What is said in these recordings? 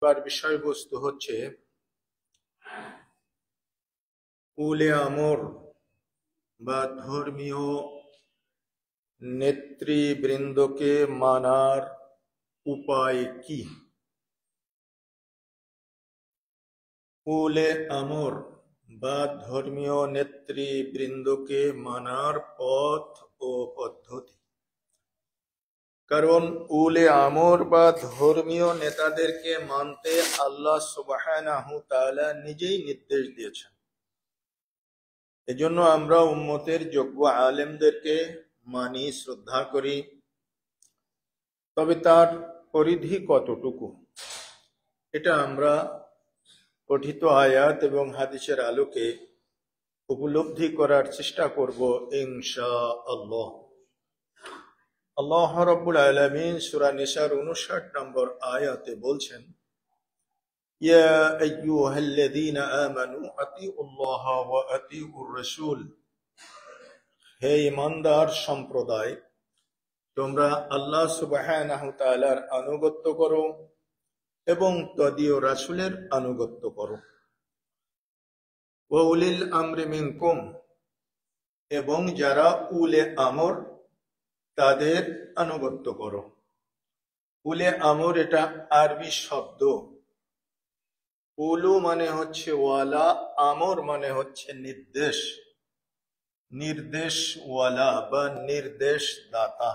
খুতবার বিষয়বস্তু হচ্ছে উলে আমর বা ধর্মীয় নেতৃবৃন্দকে মানার উপায় কি। উলে আমর বা ধর্মীয় নেতৃবৃন্দকে মানার পথ ও পদ্ধতি। কারণ উলে আমর বা ধর্মীয় নেতাদেরকে মানতে আল্লাহ সুবহানাহু তাআলা নিজেই নির্দেশ দিয়েছেন। এজন্য আমরা উম্মতের যোগ্য আলেমদেরকে মানি, শ্রদ্ধা করি। তবে তার পরিধি কতটুকু এটা আমরা পঠিত আয়াত এবং হাদিসের আলোকে উপলব্ধি করার চেষ্টা করব ইনশাআল্লাহ। আল্লাহ রাব্বুল আলামিন সূরা নিসার 59 নম্বর আয়াতে বলছেন, ইয়া আইয়ুহাল্লাযীনা আমানু আতিউল্লাহ ওয়া আতিউর রাসূল, হে ঈমানদার সম্প্রদায়, তোমরা আল্লাহ সুবহানাহু তাআলার আনুগত্য করো এবং তদীয় রাসূলের আনুগত্য করো। ওয়া উলিল আমরি মিনকুম, এবং যারা উলে আমর তাদের আনুগত্য করো। উলে আমর এটা আরবি শব্দ। উলু মানে হচ্ছে ওয়ালা, আমর মানে হচ্ছে নির্দেশ, নির্দেশওয়ালা বা নির্দেশ দাতা।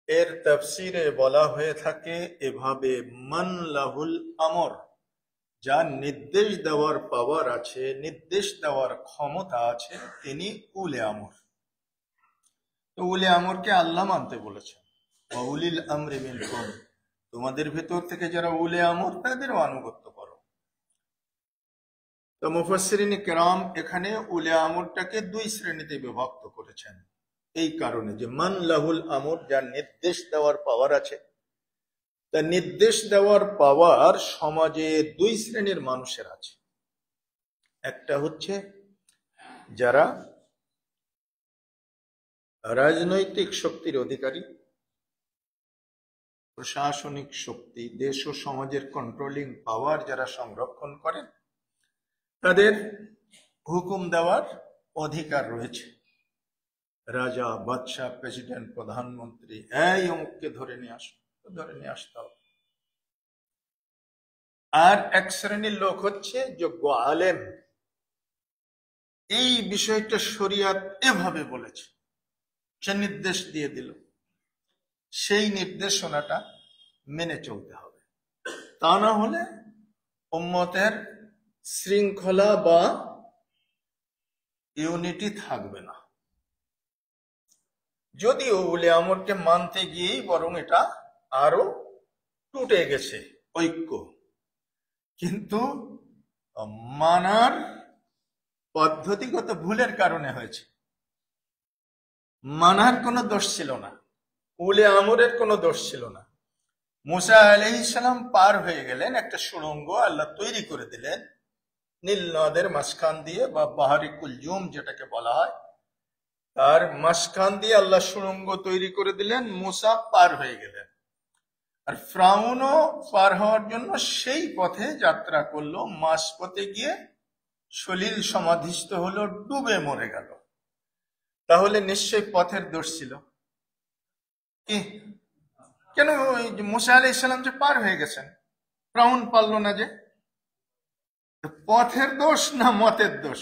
এর তাফসিরে বলা হয়ে থাকে এভাবে, মান লাহুল আমর, যার নির্দেশ দেওয়ার পাওয়ার আছে, নির্দেশ দেওয়ার ক্ষমতা আছে, তিনি উলে আমর। তো উলে আমরকে আল্লাহ মানতে বলেছেন, ওয়া উলিল আমরি মিনকুম, তোমাদের ভেতর থেকে যারা উলে আমর তাদেরও আনুগত্য করো। তো মুফাসসিরিন কিরাম এখানে উলে আমরটাকে দুই শ্রেণীতে বিভক্ত করেছেন, এই কারণে যে মান লাহুল আমর, যার নির্দেশ দেওয়ার পাওয়ার আছে। তা নির্দেশ দেওয়ার পাওয়ার সমাজে দুই শ্রেণীর মানুষের আছে। একটা হচ্ছে যারা রাজনৈতিক শক্তির অধিকারী, প্রশাসনিক শক্তি, দেশ ও সমাজের কন্ট্রোলিং পাওয়ার যারা সংরক্ষণ করেন, তাদের হুকুম দেওয়ার অধিকার রয়েছে। রাজা, বাদশাহ, প্রেসিডেন্ট, প্রধানমন্ত্রী, এই অমুককে ধরে নিয়ে আসো, ধরে নিয়ে আসতে হবে। আর এক শ্রেণীর লোক হচ্ছে যোগ্য আলেম, এই বিষয়টা শরিয়াত এভাবে বলেছে, সে নির্দেশ দিয়ে দিল, সেই নির্দেশনাটা মেনে চলতে হবে। তা না হলে উম্মতের শৃঙ্খলা বা ইউনিটি থাকবে না। যদিও উলে আমরকে মানতে গিয়েই বরং এটা আরো টুটে গেছে ঐক্য, কিন্তু মানার পদ্ধতিগত ভুলের কারণে হয়েছে। মানার কোনো দোষ ছিল না, উলে আমরের কোনো দোষ ছিল না। মুসা আলাইহিস সালাম পার হয়ে গেলেন, একটা সুড়ঙ্গ আল্লাহ তৈরি করে দিলেন নীল নদের মাঝখান দিয়ে, বা বাহারি কুলজুম যেটাকে বলা হয়, তার মাঝখান দিয়ে আল্লাহ সুড়ঙ্গ তৈরি করে দিলেন, মুসা পার হয়ে গেলেন। আর ফিরআউনও পার হওয়ার জন্য সেই পথে যাত্রা করলো, মাঝপথে গিয়ে সলিল সমাধিস্থ হলো, ডুবে মরে গেল। তাহলে নিশ্চয়ই পথের দোষ ছিল কি? কেন মুসা আলাইহিস সালাম যে পার হয়ে গেছেন, ফিরআউন পারল না যে? পথের দোষ না মতের দোষ?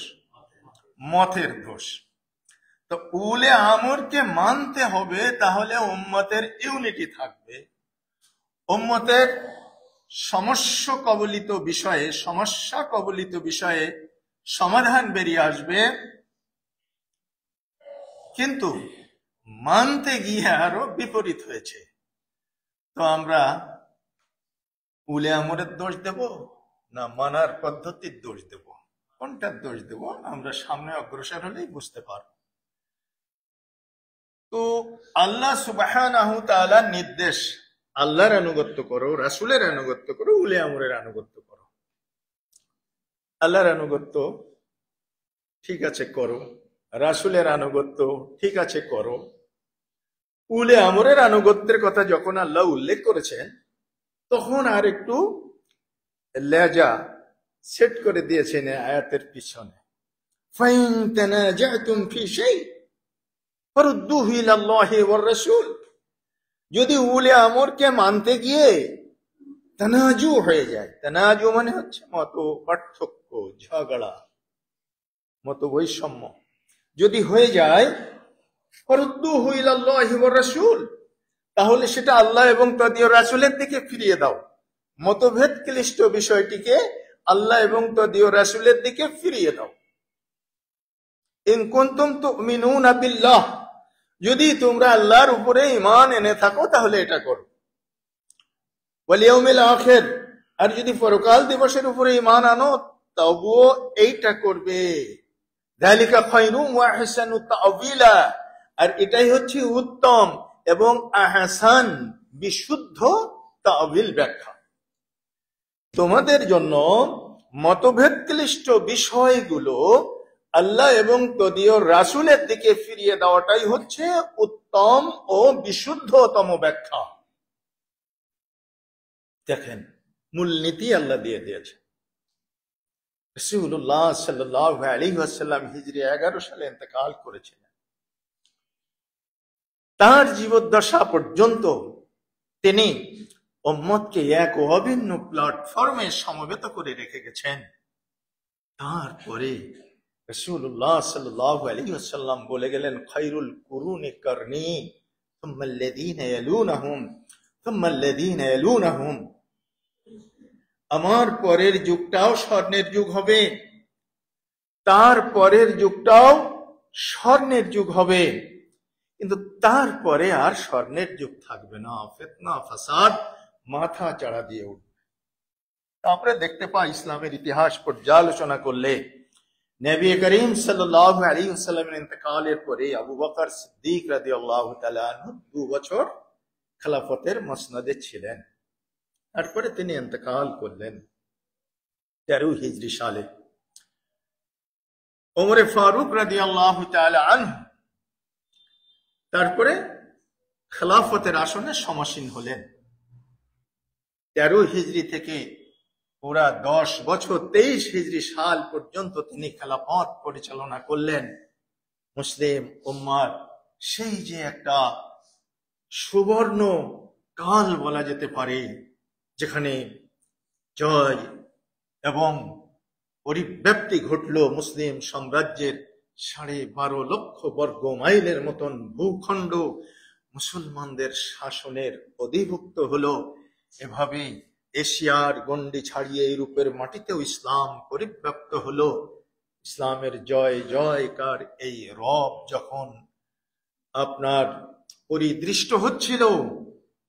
মতের দোষ। তো উলে আমরকে মানতে হবে, তাহলে উম্মতের ইউনিটি থাকবে, উম্মতের সমস্যা কবলিত বিষয়ে সমাধান বেরিয়ে আসবে। কিন্তু মানতে গিয়ে আরো বিপরীত হয়েছে। তো আমরা উলে আমরের দোষ দেব না মানার পদ্ধতির দোষ দেব? কোনটার দোষ দেব আমরা সামনে অগ্রসর হলেই বুঝতে পারব। তো আল্লাহ সুবহানাহু তাআলার নির্দেশ, আল্লাহর আনুগত্য করো, রাসূলের আনুগত্য করো, উলে আমরের আনুগত্য করো। আল্লাহর আনুগত্য ঠিক আছে করো, রাসূলের আনুগত্য ঠিক আছে করো। উলে আমরের আনুগত্যের কথা যখন আল্লাহ উল্লেখ করেছেন, তখন আর একটু লেজা সেট করে দিয়েছেন আয়াতের পিছনে, ফাইন তানাজাতুম ফি শাই ফারুদ্দুহু ইলাল্লাহি ওয়ার রাসূল। যদি উলে আমরকে মানতে গিয়ে তানাজু হয়ে যায়, তানাজু মানে হচ্ছে মত পার্থক্য, ঝগড়া, মত বৈষম্য যদি হয়ে যায়, ফারুদ্দুহু ইলাল্লাহি ওয়ার রাসূল, তাহলে সেটা আল্লাহ এবং তদীয় রাসূলের দিকে ফিরিয়ে দাও। মতভেদ ক্লিষ্ট বিষয়টিকে আল্লাহ এবং তদীয় রাসূলের দিকে ফিরিয়ে দাও। ইন কুনতুম তুমিনুনা বিল্লাহ, যদি তোমরা আল্লাহর উপরে ঈমান এনে থাকো তাহলে এটা করো। ওয়াল ইয়াউমিল আখির, আর যদি পরকাল দিবসের উপরে ঈমান আনো তবুও এইটা করবে। যালিকা খায়রুম ওয়া আহসানু তা'ওয়িলা, আর এটাই হচ্ছে উত্তম এবং আহসান বিশুদ্ধ তা'ওয়িল ব্যাখ্যা। তোমাদের জন্য মতভেদ ক্লিষ্ট বিষয়গুলো আল্লাহ এবং তদীয় রাসূলের দিকে ফিরিয়ে দেওয়াটাই হচ্ছে উত্তম ও বিশুদ্ধতম ব্যাখ্যা। দেখেন, মূলনীতি আল্লাহ দিয়ে দিয়েছে। রাসূলুল্লাহ সাল্লাল্লাহু আলাইহি ওয়াসাল্লাম হিজরি 11 সালে ইন্তেকাল করেছিলেন। তার জীবদ্দশা পর্যন্ত তিনি উম্মতকে এক অভিন্ন প্ল্যাটফর্মে সমবেত করে রেখে গেছেন। তারপরে রাসূলুল্লাহ সাল্লাল্লাহু আলাইহি ওয়াসাল্লাম বলে গেলেন, খায়রুল কুরুনি কারনি সুম্মা আল্লাযীনা ইয়ালুনাহুম সুম্মা আল্লাযীনা ইয়ালুনাহুম, আমার পরের যুগটাও স্বর্ণের যুগ হবে, তার পরের যুগটাও স্বর্ণের যুগ হবে, কিন্তু তারপরে আর স্বর্ণের যুগ থাকবে না, ফিতনা ফাসাদ মাথা চাড়া দিয়ে উঠবে। আমরা দেখতে পাই ইসলামের ইতিহাস পর্যালোচনা করলে নবী করিম সাল্লাল্লাহু আলাইহি ওয়াসাল্লামের ইন্তেকালের পরে আবু বকর সিদ্দিক রাদিয়াল্লাহু তাআলা আনহু 2 বছর খেলাফতের মসনদে ছিলেন। তারপরে তিনি ইন্তেকাল করলেন 13 হিজরি সালে। ওমর ফারুক রাদিয়াল্লাহু তাআলা আনহু তারপরে খেলাফতের আসনে সমাসীন হলেন। 13 হিজরি থেকে পুরা 10 বছর 23 হিজরি সাল পর্যন্ত তিনি খেলাফত পরিচালনা করলেন। মুসলিম উম্মার সেই যে একটা সুবর্ণ কাল বলা যেতে পারে, যেখানে জয় এবং পরিব্যাপ্তি ঘটল মুসলিম সাম্রাজ্যের 12.5 লক্ষ বর্গ মাইলের মতন ভূখণ্ড মুসলমানদের শাসনের অধিভুক্ত হলো। এভাবে এশিয়ার গণ্ডি ছাড়িয়ে ইউরোপের মাটিতেও ইসলাম পরিব্যাপ্ত হলো। ইসলামের জয় জয়কার এই রব যখন আপনার পরিদৃষ্ট হচ্ছিল,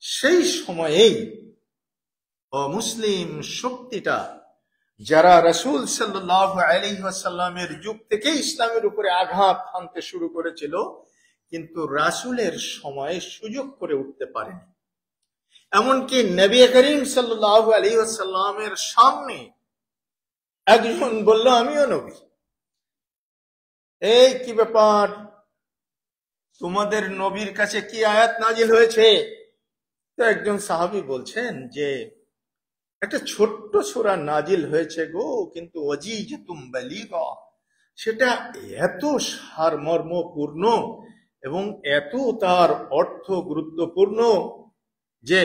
সেই সময়েই অমুসলিম শক্তিটা যারা রাসূল সাল্লাল্লাহু আলাইহি ওয়াসাল্লামের যুগ থেকে ইসলামের উপরে আঘাত হানতে শুরু করেছিল, কিন্তু রাসূলের সময়ে সুযোগ করে উঠতে পারেনি। এমনকি নবী করিম সাল্লাল্লাহু আলাইহি ওয়াসাল্লামের সামনে একজন বলল, আমিও নবী। এই কি ব্যাপার, তোমাদের নবীর কাছে কি আয়াত নাজিল হয়েছে? তো একজন সাহাবী বলছেন যে একটা ছোট্ট সূরা নাজিল হয়েছে গো, কিন্তু ওয়াজিজাতুম বালিগা, সেটা এত সারমর্মপূর্ণ এবং এত তার অর্থ গুরুত্বপূর্ণ যে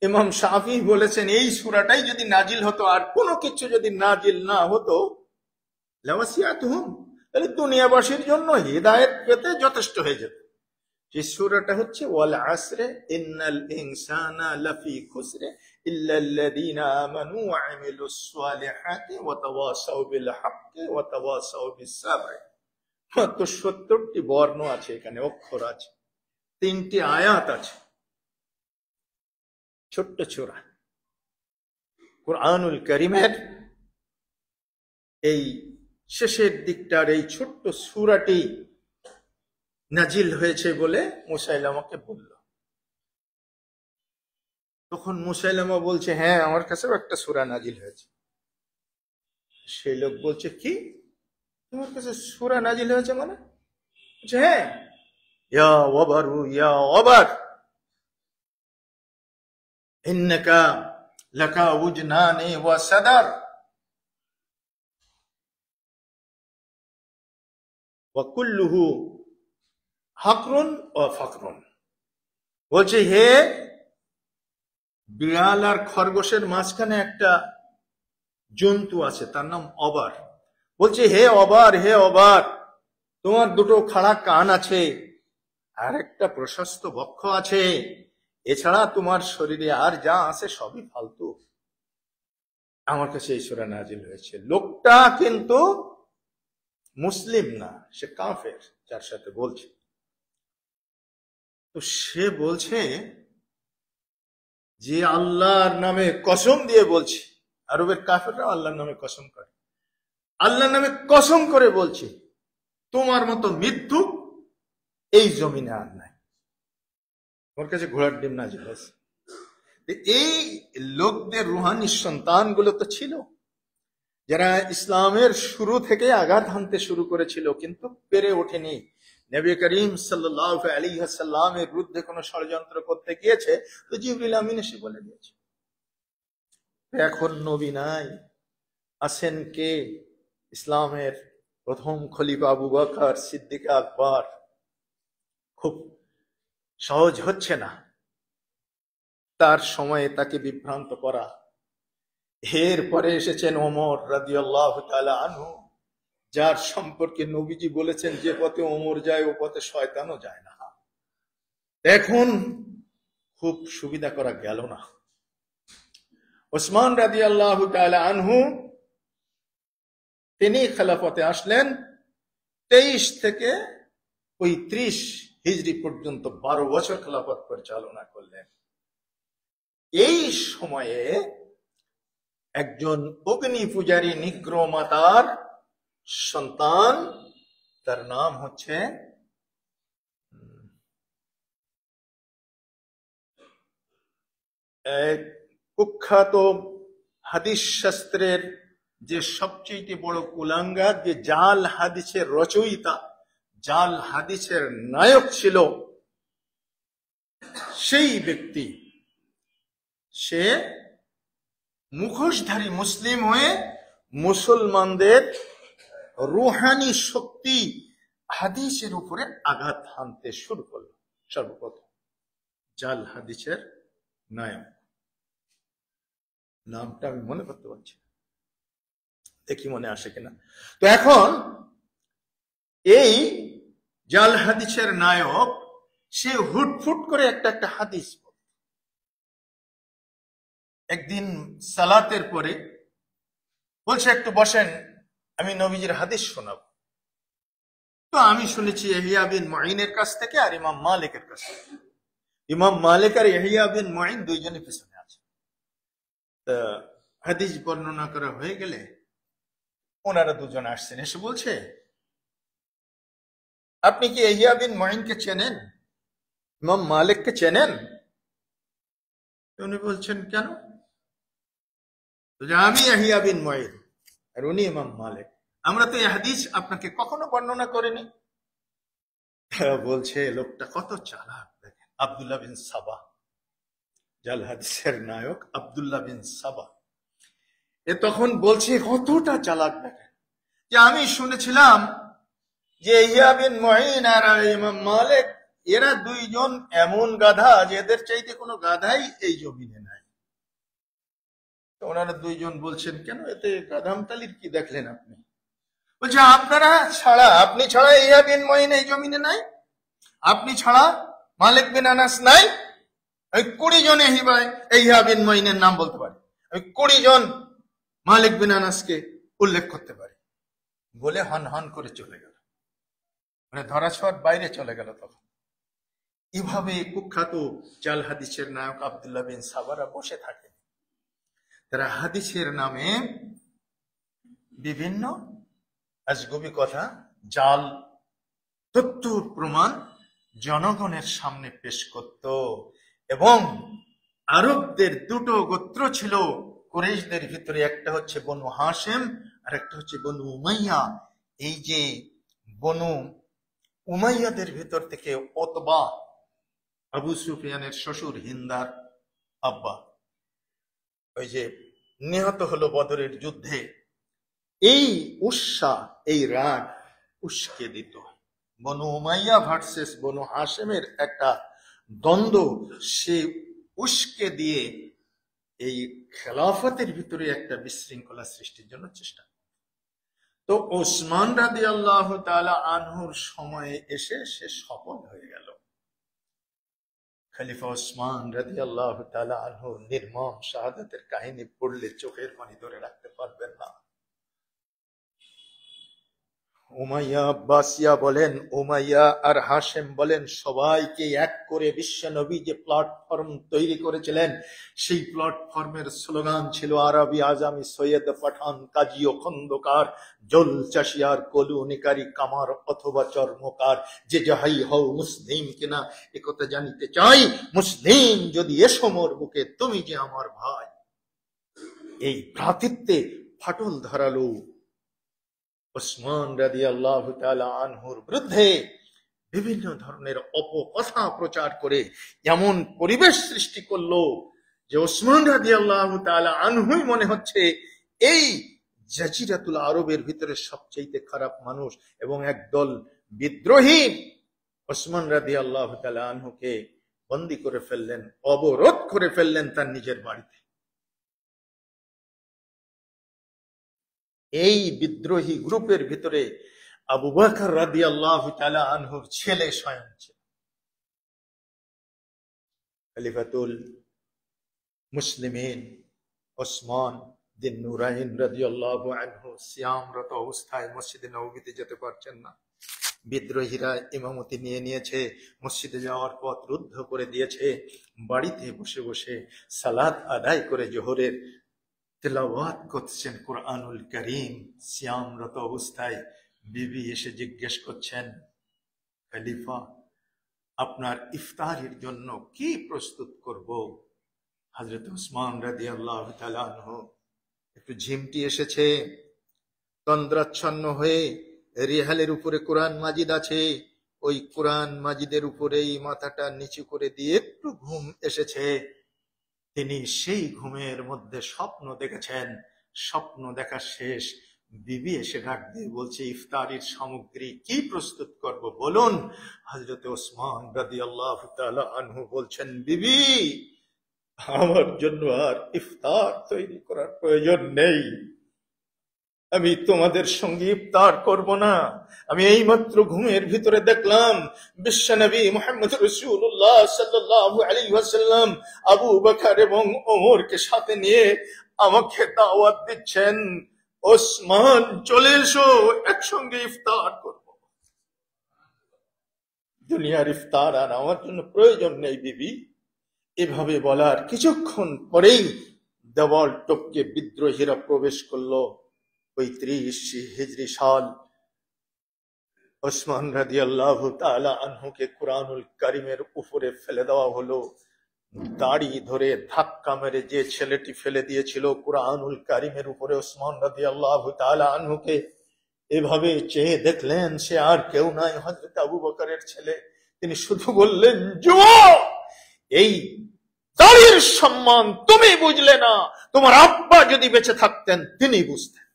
ইমাম শাফি বলেছেন এই সূরাটাই যদি নাজিল হতো আর কোনো কিছু যদি নাজিল না হতো, লাওয়াসিয়াতুহুম, তাহলে দুনিয়াবাসীর জন্য হিদায়াত পেতে যথেষ্ট হয়ে যেত। যে সূরাটা হচ্ছে ওয়াল আসরে ইন্নাল ইনসানা লাফি খুসরে ইল্লাল্লাযীনা আমানু ওয়া আমিলুস সালিহাতি ওয়া তাওয়াসাউ বিল হাক্কি ওয়া তাওয়াসাউ বিস সাবর। মাত্র 70টি বর্ণ আছে এখানে, অক্ষর আছে, 3টি আয়াত আছে, ছোট্ট সূরা। কুরআনুল কারীমের এই শেষের দিকটার এই ছোট্ট সূরাটি নাজিল হয়েছে বলে মুসাইলামাকে বলল। তখন মুসাইলামা বলছে, হ্যাঁ আমার কাছেও একটা সূরা নাজিল হয়েছে। সেই লোক বলছে, কি তোমার কাছে সূরা নাজিল হয়েছে মানে? বলছে, হ্যাঁ, ইয়া ওয়াবারু ইয়া ওয়াবার, ইন্নাকা লাকা উজনানি ওয়া সাদার ওয়া কুল্লুহু হাকরুন ওয়া ফাকরুন। বলছে হে বিড়াল আর খরগোশের মাঝখানে একটা জন্তু আছে, তার নাম অবার। বলছে হে অবার, হে অবার, তোমার দুটো খাড়া কান আছে আর একটা প্রশস্ত বক্ষ আছে, এছাড়া তোমার শরীরে আর যা আছে সবই ফালতু। আমার কাছে এই সূরা নাজিল হয়েছে। লোকটা কিন্তু মুসলিম না, সে কাফের যার সাথে বলছে। তো সে বলছে যে আল্লাহর নামে কসম দিয়ে বলছি, আরবের কাফেররা আল্লাহর নামে কসম করে, আল্লাহর নামে কসম করে বলছে তোমার মতো মিথ্যুক এই জমিনে আর নাই। ওর কাছে ঘোড়ার ডিম নাজিল হয়েছে। এই লোকদের রুহানি সন্তানগুলো তো ছিল যারা ইসলামের শুরু থেকে আঘাত হানতে শুরু করেছিল, কিন্তু পেরে ওঠেনি। নবী করিম সাল্লাল্লাহু আলাইহি ওয়াসাল্লামের বিরুদ্ধে কোন ষড়যন্ত্র করতে গিয়েছে, তো জিবরিল আমিন এসে বলে দিয়েছে। এখন নবী নাই, আছেন কে? ইসলামের প্রথম খলিফা আবু বকর সিদ্দিক আকবর। খুব সহজ হচ্ছে না তার সময়ে তাকে বিভ্রান্ত করা। এরপরে এসেছেন ওমর রাদিয়াল্লাহু তাআলা আনহু, যার সম্পর্কে নবীজি বলেছেন যে পথে ওমর যায় ও পথে শয়তানও যায় না। এখন খুব সুবিধা করা গেল না। ওসমান রাদিয়াল্লাহু তাআলা আনহু তিনি খেলাফতে আসলেন 23 থেকে 35 হিজরি পর্যন্ত 12 বছর খেলাফত পরিচালনা করলেন। এই সময়ে একজন অগ্নি পূজারী নিগ্র মাতার সন্তান, তার নাম হচ্ছে কুখ্যাত হাদিস শাস্ত্রের যে সবচেয়ে বড় কুলাঙ্গার, যে জাল হাদিসের রচয়িতা, জাল হাদিসের নায়ক ছিল, সেই ব্যক্তি সে মুখোশধারী মুসলিম হয়ে মুসলমানদের রুহানি শক্তি হাদিসের উপরে আঘাত হানতে শুরু করল। সর্বপ্রথম জাল হাদিসের নায়ক, নামটা আমি মনে করতে পারছি, দেখি মনে আসে কিনা। তো এখন এই জাল হাদিসের নায়ক সে হুটফুট করে একটা হাদিস একদিন সালাতের পরে বলছে একটু বসেন, আমি নবীজির হাদিস শোনাব। তো আমি শুনেছি ইহইয়া বিন মুঈনের কাছ থেকে আর ইমাম মালিকের কাছ থেকে। ইমাম মালিক আর ইহইয়া বিন মুঈন দুইজনই পিছনে আছে। তো হাদিস বর্ণনা করা হয়ে গেলে ওনারা দুজন আসছেন, এসে বলছে আপনি কি ইহইয়া বিন মুঈনকে চেনেন, ইমাম মালিককে চেনেন? উনি বলছেন কেন? আমি ইহইয়া বিন মুঈন আর উনি ইমাম মালিক, আমরা তো এই হাদিস আপনাকে কখনো বর্ণনা করিনি। বলছে লোকটা কত চালাক দেখেন, আব্দুল্লাহ বিন সাবা, জাল হাদিসের নায়ক আব্দুল্লাহ বিন সাবা। এ তখন বলছে কতটা চালাক দেখেন, যে আমি শুনেছিলাম যে ইহইয়া বিন মুঈন আর ইমাম মালিক এরা দুইজন এমন গাধা যে এদের চাইতে কোনো গাধাই এই জমিনে নাই। ওনারা দুইজন বলছেন কেন, এতে গাধামতালির কি দেখলেন আপনি? বলছে আপনারা ছাড়া, আপনি ছাড়া ইহইয়া বিন মুঈন এই জমিনে নাই, আপনি ছাড়া মালিক বিন আনাস নাই। আমি 20 জন ইহইয়া বিন মুঈনের নাম বলতে পারি, আমি 20 জন মালিক বিন আনাসকে উল্লেখ করতে পারি। বলে হন হন করে চলে গেল, মানে ধরাছোঁয়ার বাইরে চলে গেল। তখন এভাবে কুখ্যাত জাল হাদিসের নায়ক আব্দুল্লাহ বিন সাবারা বসে থাকে। তারা হাদিসের নামে বিভিন্ন আজগুবি কথা, জাল তথ্য প্রমাণ জনগণের সামনে পেশ করত। এবং আরবদের দুটো গোত্র ছিল কুরাইশদের ভিতরে, একটা হচ্ছে বনু হাশেম আর একটা হচ্ছে বনু উমাইয়া। এই যে বনু উমাইয়াদের ভিতর থেকে উতবা, আবু সুফিয়ানের শ্বশুর হিন্দার আব্বা, ওই যে নিহত হলো বদরের যুদ্ধে, এই উৎসাহ, এই রাগ উস্কে দিত। বনু উমাইয়া ভার্সেস বনু হাশেমের একটা দ্বন্দ্ব, সে উস্কে দিয়ে এই খেলাফতের ভিতরে একটা বিশৃঙ্খলা সৃষ্টির জন্য চেষ্টা। তো ওসমান রাদিয়াল্লাহু তাআলা আনহুর সময়ে এসে সে সফল হয়ে গেল। খলিফা ওসমান রাদিয়াল্লাহু তাআলা আনহুর নির্মম শাহাদাতের কাহিনী পড়লে চোখের পানি ধরে রাখতে পারবেন না। উমাইয়া আব্বাসিয়া বলেন, উমাইয়া আর হাশেম বলেন, সবাইকে এক করে বিশ্বনবী যে প্ল্যাটফর্ম তৈরি করেছিলেন, সেই প্ল্যাটফর্মের স্লোগান ছিল আরবি আজামি সৈয়দ পাঠান কাজী ও খন্দকার, জল চাষিয়ার কলু নিকারি কামার অথবা চর্মকার, যে যাহাই হও মুসলিম কিনা একথা জানিতে চাই, মুসলিম যদি এসো মোর বুকে তুমি যে আমার ভাই। এই ভ্রাতৃত্বে ফাটল ধরালো ওসমান রাদিয়াল্লাহু তাআলা আনহুর বিরুদ্ধে বিভিন্ন ধরনের অপকথা প্রচার করে এমন পরিবেশ সৃষ্টি করলো যে ওসমান রাদিয়াল্লাহু তাআলা আনহুই মনে হচ্ছে এই জাজিরাতুল আরবের ভিতরে সবচেয়ে খারাপ মানুষ। এবং একদল বিদ্রোহী ওসমান রাদিয়াল্লাহু তাআলা আনহুকে বন্দী করে ফেললেন, অবরোধ করে ফেললেন তার নিজের বাড়িতে। এই বিদ্রোহী গ্রুপের ভিতরে আবু বকর রাদিয়াল্লাহু তাআলা আনহুর ছেলে স্বয়ং ছিল। খলিফাতুল মুসলিমিন ওসমান দিন নুরাইন রাদিয়াল্লাহু আনহু সিয়ামরত অবস্থায় মসজিদে নববীতে যেতে পারছেন না। বিদ্রোহীরা ইমামতি নিয়ে নিয়েছে, মসজিদে যাওয়ার পথ রুদ্ধ করে দিয়েছে। বাড়িতে বসে বসে সালাত আদায় করে জোহরের তেলাওয়াত করছেন কুরআনুল কারীম। সিয়ামরত অবস্থায় বিবি এসে জিজ্ঞেস করছেন, খলিফা আপনার ইফতারের জন্য কি প্রস্তুত করব? হযরত ওসমান রাদিয়াল্লাহু তাআলা আনহু একটু ঝিমটি এসেছে, তন্দ্রাচ্ছন্ন হয়ে, রিহালের উপরে কোরআন মাজিদ আছে, ওই কোরআন মাজিদের উপরেই মাথাটা নিচু করে দিয়ে একটু ঘুম এসেছে। তিনি সেই ঘুমের মধ্যে স্বপ্ন দেখেছেন। স্বপ্ন দেখা শেষ, বিবি এসে ডাক দিয়ে বলছে, ইফতারির সামগ্রী কি প্রস্তুত করব বলুন। হযরত ওসমান রাদিয়াল্লাহু তাআলা আনহু বলছেন, বিবি আমার জন্য আর ইফতার তৈরি করার প্রয়োজন নেই, আমি তোমাদের সঙ্গে ইফতার করব না। আমি এইমাত্র ঘুমের ভিতরে দেখলাম বিশ্বনবী মুহাম্মদ রাসূলুল্লাহ সাল্লাল্লাহু আলাইহি ওয়াসাল্লাম আবু বকর এবং ওমরকে সাথে নিয়ে আমাকে দাওয়াত দিচ্ছেন, ওসমান চলে এসো একসঙ্গে ইফতার করব। দুনিয়ার ইফতার আর আমার জন্য প্রয়োজন নেই বিবি। এভাবে বলার কিছুক্ষণ পরেই দেওয়াল টপকে বিদ্রোহীরা প্রবেশ করলো। 35 হিজরি সাল। ওসমান রাদিয়াল্লাহু তাআলা আনহুকে কুরআনুল কারীমের উপরে ফেলে দেওয়া হলো। দাড়ি ধরে ধাক্কা মেরে যে ছেলেটি ফেলে দিয়েছিল কুরআনুল কারীমের উপরে ওসমান রাদিয়াল্লাহু তাআলা আনহুকে, এভাবে চেয়ে দেখলেন সে আর কেউ নাই, হযরত আবু বকরের ছেলে। তিনি শুধু বললেন, যুবক, এই দাড়ির সম্মান তুমি বুঝলে না, তোমার আব্বা যদি বেঁচে থাকতেন তিনি বুঝতেন।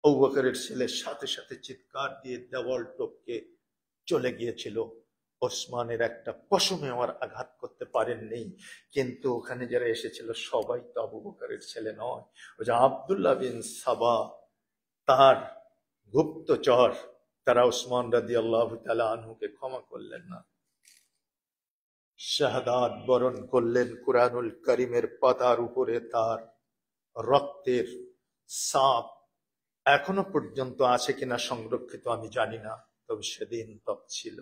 আবু বকরের ছেলে সাথে সাথে চিৎকার দিয়ে দেওয়াল টপকে চলে গিয়েছিল। ওসমানের একটা পশমে আমার আঘাত করতে পারেননি। কিন্তু ওখানে যারা এসেছিল সবাই তো আবু বকরের ছেলে নয়। ওই যে আব্দুল্লাহ বিন সাবা, তার গুপ্তচর, তারা ওসমান রাদিয়াল্লাহু তাআলা আনহুকে ক্ষমা করলেন না, শাহাদাত বরণ করলেন। কুরআনুল কারীমের পাতার উপরে তার রক্তের ছাপ এখনো পর্যন্ত আছে কিনা সংরক্ষিত আমি জানি না, তবে সেদিন তপ ছিল।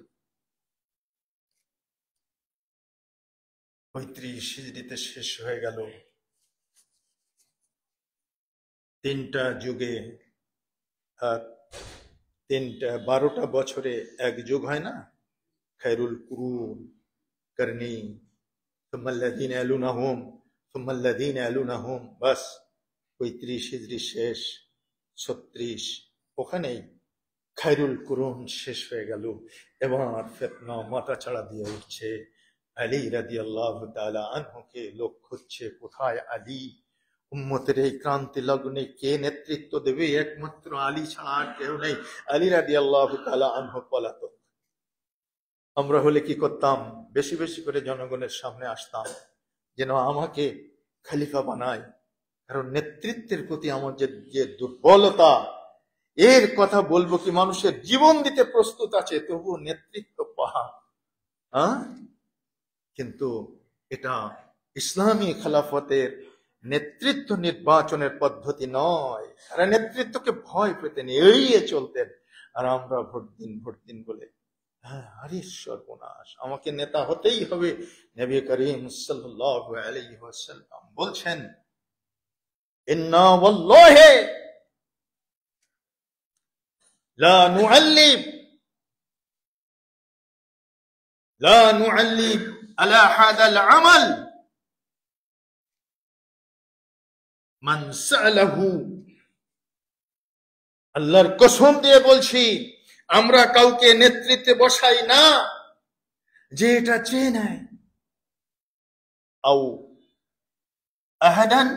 35 হিজরিতে শেষ হয়ে গেল। 3টা যুগে, 12টা বছরে এক যুগ হয় না? খায়রুল কুরুন করনি, সুম্মাল্লাযীনা ইয়ালুনাহুম সুম্মাল্লাযীনা ইয়ালুনাহুম, বাস 35 হিজরি শেষ, 36 ওখানেই খায়রুল কুরুন শেষ হয়ে গেল। এবার ফিতনা মাথা ছাড়া দিয়ে উঠছে। আলী রাদিয়াল্লাহু তাআলা আনহুকে লোক খুঁজছে, কোথায় আলী? উম্মতের এই ক্রান্তি লগ্নে কে নেতৃত্ব দেবে? একমাত্র আলী ছাড়া আর কেউ নেই। আলী রাদিয়াল্লাহু তাআলা আনহু পলাতক। আমরা হলে কি করতাম? বেশি বেশি করে জনগণের সামনে আসতাম, যেন আমাকে খলিফা বানায়। কারণ নেতৃত্বের প্রতি আমার যে দুর্বলতা, এর কথা বলবো কি? মানুষের জীবন দিতে প্রস্তুত আছে, তবু নেতৃত্ব পাহা। কিন্তু এটা ইসলামী খেলাফতের নেতৃত্ব নির্বাচনের পদ্ধতি নয়। তারা নেতৃত্বকে ভয় পেতেন, এড়িয়ে চলতেন। আর আমরা ভোট দিন বলে, হ্যাঁ, আরে সর্বনাশ, আমাকে নেতা হতেই হবে। নবী করিম সাল্লাল্লাহু আলাইহি ওয়াসাল্লাম বলছেন, ইন্না ওয়াল্লাহি লা নুআল্লিব আলা হাদাল আমাল মান সালাহু। আল্লাহর কসম দিয়ে বলছি, আমরা কাউকে নেতৃত্বে বসাই না যে এটা চেয়ে নেয়, আও আহাদান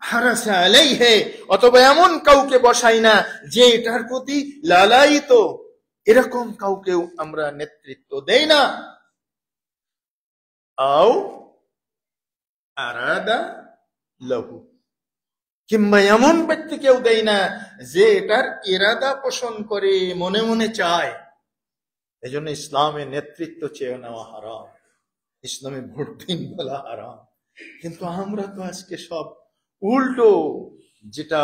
হারাসা আলাইহি, অথবা এমন কাউকে বসাই না যে এটার প্রতি লালায়িত। এরকম কাউকেও আমরা নেতৃত্ব দেই না। আও আরাদা লাহু, কিংবা এমন ব্যক্তিকেও দেই না যে এটার ইরাদা পোষণ করে, মনে মনে চায়। এই জন্য ইসলামে নেতৃত্ব চেয়ে নেওয়া হারাম, ইসলামে ভোট দিন বলা হারাম। কিন্তু আমরা তো আজকে সব উল্টো, যেটা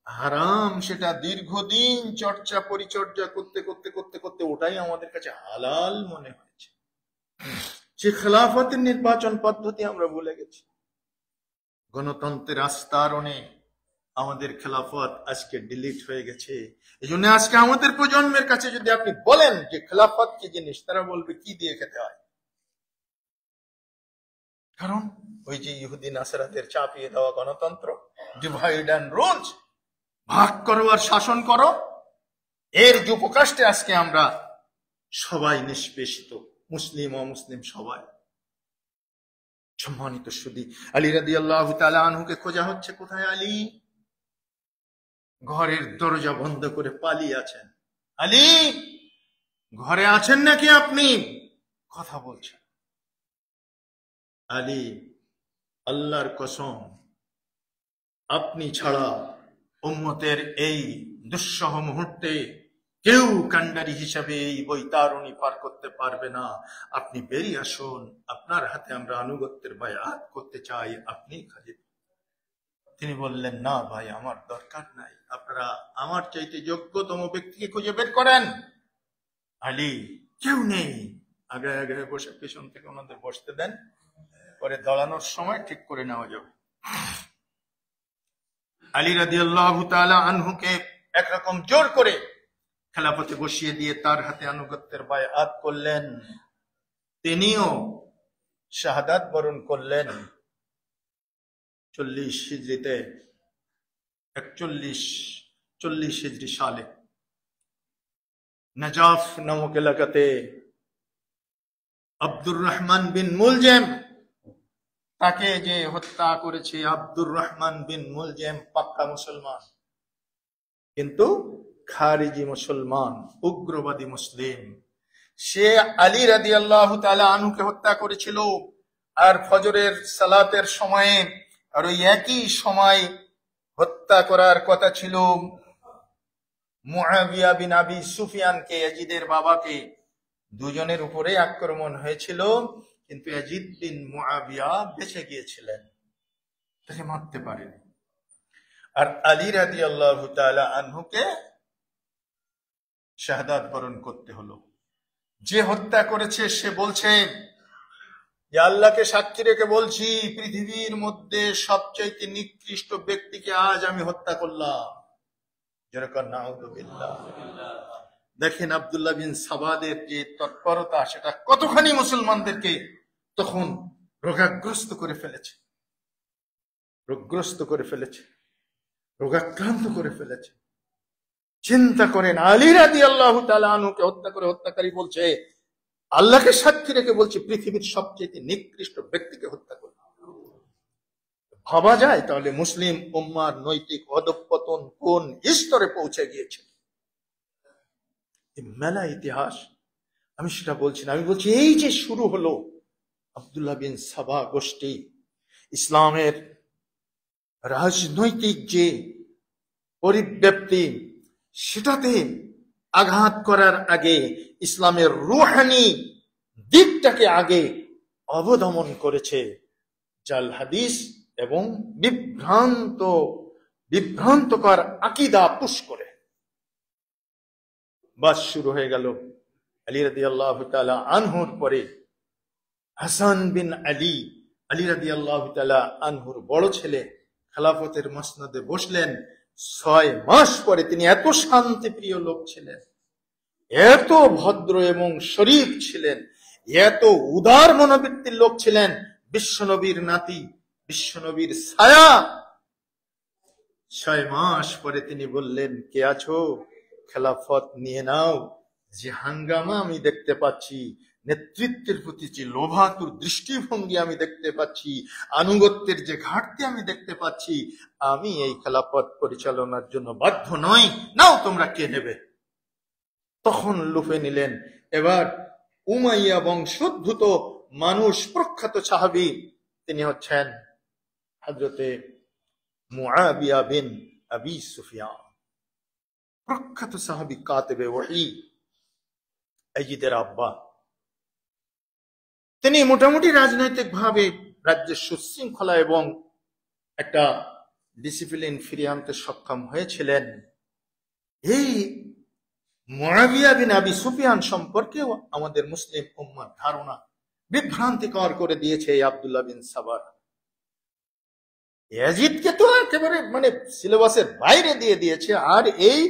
হারাম সেটা দীর্ঘদিন চর্চা পরিচর্যা করতে করতে করতে করতে ওটাই আমাদের কাছে হালাল মনে হয়েছে। সে খেলাফতের নির্বাচন পদ্ধতি আমরা ভুলে গেছি। গণতন্ত্রের আস্তারণে আমাদের খেলাফত আজকে ডিলিট হয়ে গেছে। এই জন্য আজকে আমাদের প্রজন্মের কাছে যদি আপনি বলেন যে খেলাফত কি জিনিস, তারা বলবে কি দিয়ে খেতে হয়। কারণ ওই যে ইহুদি নাসারাদের চাপিয়ে দেওয়া গণতন্ত্র, ডিভাইড অ্যান্ড রুল, ভাগ করো আর শাসন করো, এর যে প্রকাশে আজকে আমরা সবাই নিষ্পেষিত, মুসলিম অমুসলিম সবাই। সম্মানিত সুধী, আলী রাদিয়াল্লাহু তাআলা আনহুকে খোঁজা হচ্ছে। কোথায় আলী? ঘরের দরজা বন্ধ করে পালিয়ে আছেন। আলী, ঘরে আছেন নাকি আপনি? কথা বলছেন। আলী, আল্লাহর কসম, আপনি ছাড়া উম্মতের এই দুঃসহ মুহূর্তে কেউ কান্ডারি হিসাবে এই বৈতারণী পার করতে পারবে না। আপনি বেরিয়ে আসুন, আপনার হাতে আমরা আনুগত্যের বায়াত করতে চাই, আপনি খলিফা। তিনি বললেন, না ভাই, আমার দরকার নাই, আপনারা আমার চাইতে যোগ্যতম ব্যক্তিকে খুঁজে বের করেন। আলী, কেউ নেই। আগে আগে বসে পেছন থেকে ওনাদের বসতে দেন, পরে দাঁড়ানোর সময় ঠিক করে নেওয়া যাবে। আলী রাদিয়াল্লাহু তাআলা আনহুকে একরকম জোর করে খেলাফতে বসিয়ে দিয়ে তার হাতে আনুগত্যের বায়াত করলেন। তিনিও শাহাদাত বরণ করলেন 40 হিজরিতে, 40 হিজরি সালে নাজাফ নামক এলাকাতে আব্দুর রহমান বিন মুলজেম, তাকে যে হত্যা করেছে আব্দুর রহমান বিন মুলজেম পাক্কা মুসলমান, কিন্তু খারিজি মুসলমান, উগ্রবাদী মুসলিম। সে আলী রাদিয়াল্লাহু তাআলা আনহুকে হত্যা করেছিল। আর ফজরের সালাতের সময়ে, আর ওই একই সময় হত্যা করার কথা ছিল মুআবিয়া বিন আবি সুফিয়ানকে, ইয়াজিদের বাবাকে। দুজনের উপরে আক্রমণ হয়েছিল, কিন্তু ইয়াজিদ বিন মুআবিয়া বেঁচে গিয়েছিলেন, তাকে মারতে পারেনি। আর আলী রাদিয়াল্লাহু তাআলা আনহুকে শাহাদাত বরণ করতে হলো। যে হত্যা করেছে সে বলছে যে আল্লাহকে সাক্ষী রেখে বলছি, পৃথিবীর মধ্যে সবচাইতে নিকৃষ্ট ব্যক্তিকে আজ আমি হত্যা করলাম। যেরকম নাউযুবিল্লাহ। দেখেন আব্দুল্লাহ বিন সাবাদের যে তৎপরতা, সেটা কতখানি মুসলমানদেরকে তখন রোগাগ্রস্ত করে ফেলেছে, রোগাক্রান্ত করে ফেলেছে। চিন্তা করেন, আলী রাদিয়াল্লাহু তাআলা আনহুকে হত্যা করে হত্যাকারী বলছে আল্লাহকে সাক্ষী রেখে বলছি পৃথিবীর সবচেয়ে নিকৃষ্ট ব্যক্তিকে হত্যা করল। ভাবা যায় তাহলে মুসলিম উম্মার নৈতিক অধঃপতন কোন স্তরে পৌঁছে গিয়েছে। মেলা ইতিহাস, আমি সেটা বলছি না, আমি বলছি এই যে শুরু হলো আব্দুল্লাহ বিন সাবা গোষ্ঠী, ইসলামের রাজনৈতিক যে পরিব্যাপ্তি সেটাতে আঘাত করার আগে ইসলামের রুহানি দিকটাকে আগে অবদমন করেছে জাল হাদিস এবং বিভ্রান্তকর আকীদা পুশ করে। বাস শুরু হয়ে গেল আলী রাদিয়াল্লাহু তাআলা আনহুর পরে হাসান বিন আলী রাদিয়াল্লাহু তাআলা আনহুর বড় ছেলে খেলাফতের মসনদে বসলেন। 6 মাস পরে তিনি এত শান্তিপ্রিয় লোক ছিলেন, এত ভদ্র এবং শরীফ ছিলেন, এত উদার মনোবৃত্তির লোক ছিলেন, বিশ্বনবীর নাতি, বিশ্বনবীর ছায়া। 6 মাস পরে তিনি বললেন, কে আছো, খেলাফত নিয়ে নাও। যে হাঙ্গামা আমি দেখতে পাচ্ছি, নেতৃত্বের প্রতি যে লোভাতুর দৃষ্টিভঙ্গি আমি দেখতে পাচ্ছি, আনুগত্যের যে ঘাটতি আমি দেখতে পাচ্ছি, আমি এই খেলাফত পরিচালনার জন্য বাধ্য নই, নাও তোমরা কে নেবে। তখন লুফে নিলেন। এবার উমাইয়া বংশোদ্ভূত মানুষ, প্রখ্যাত সাহাবী, তিনি হচ্ছেন হযরতে মুআবিয়া বিন আবি সুফিয়ান, প্রখ্যাত সাহাবী, কাতিবে ওহী, ইয়াজিদের আব্বা। তিনি মোটামুটি রাজনৈতিক ভাবে রাজ্যের সুশৃঙ্খলা এবং একটা ডিসিপ্লিন ফিরিয়ে আনতে সক্ষম হয়েছিলেন। এই মুআবিয়া বিন আবি সুফিয়ান সম্পর্কেও আমাদের মুসলিম উম্মার ধারণা বিভ্রান্তিকর করে দিয়েছে এই আব্দুল্লাহ বিন সাবার। ইয়াজিদকে তো একেবারে সিলেবাসের বাইরে দিয়ে দিয়েছে, আর এই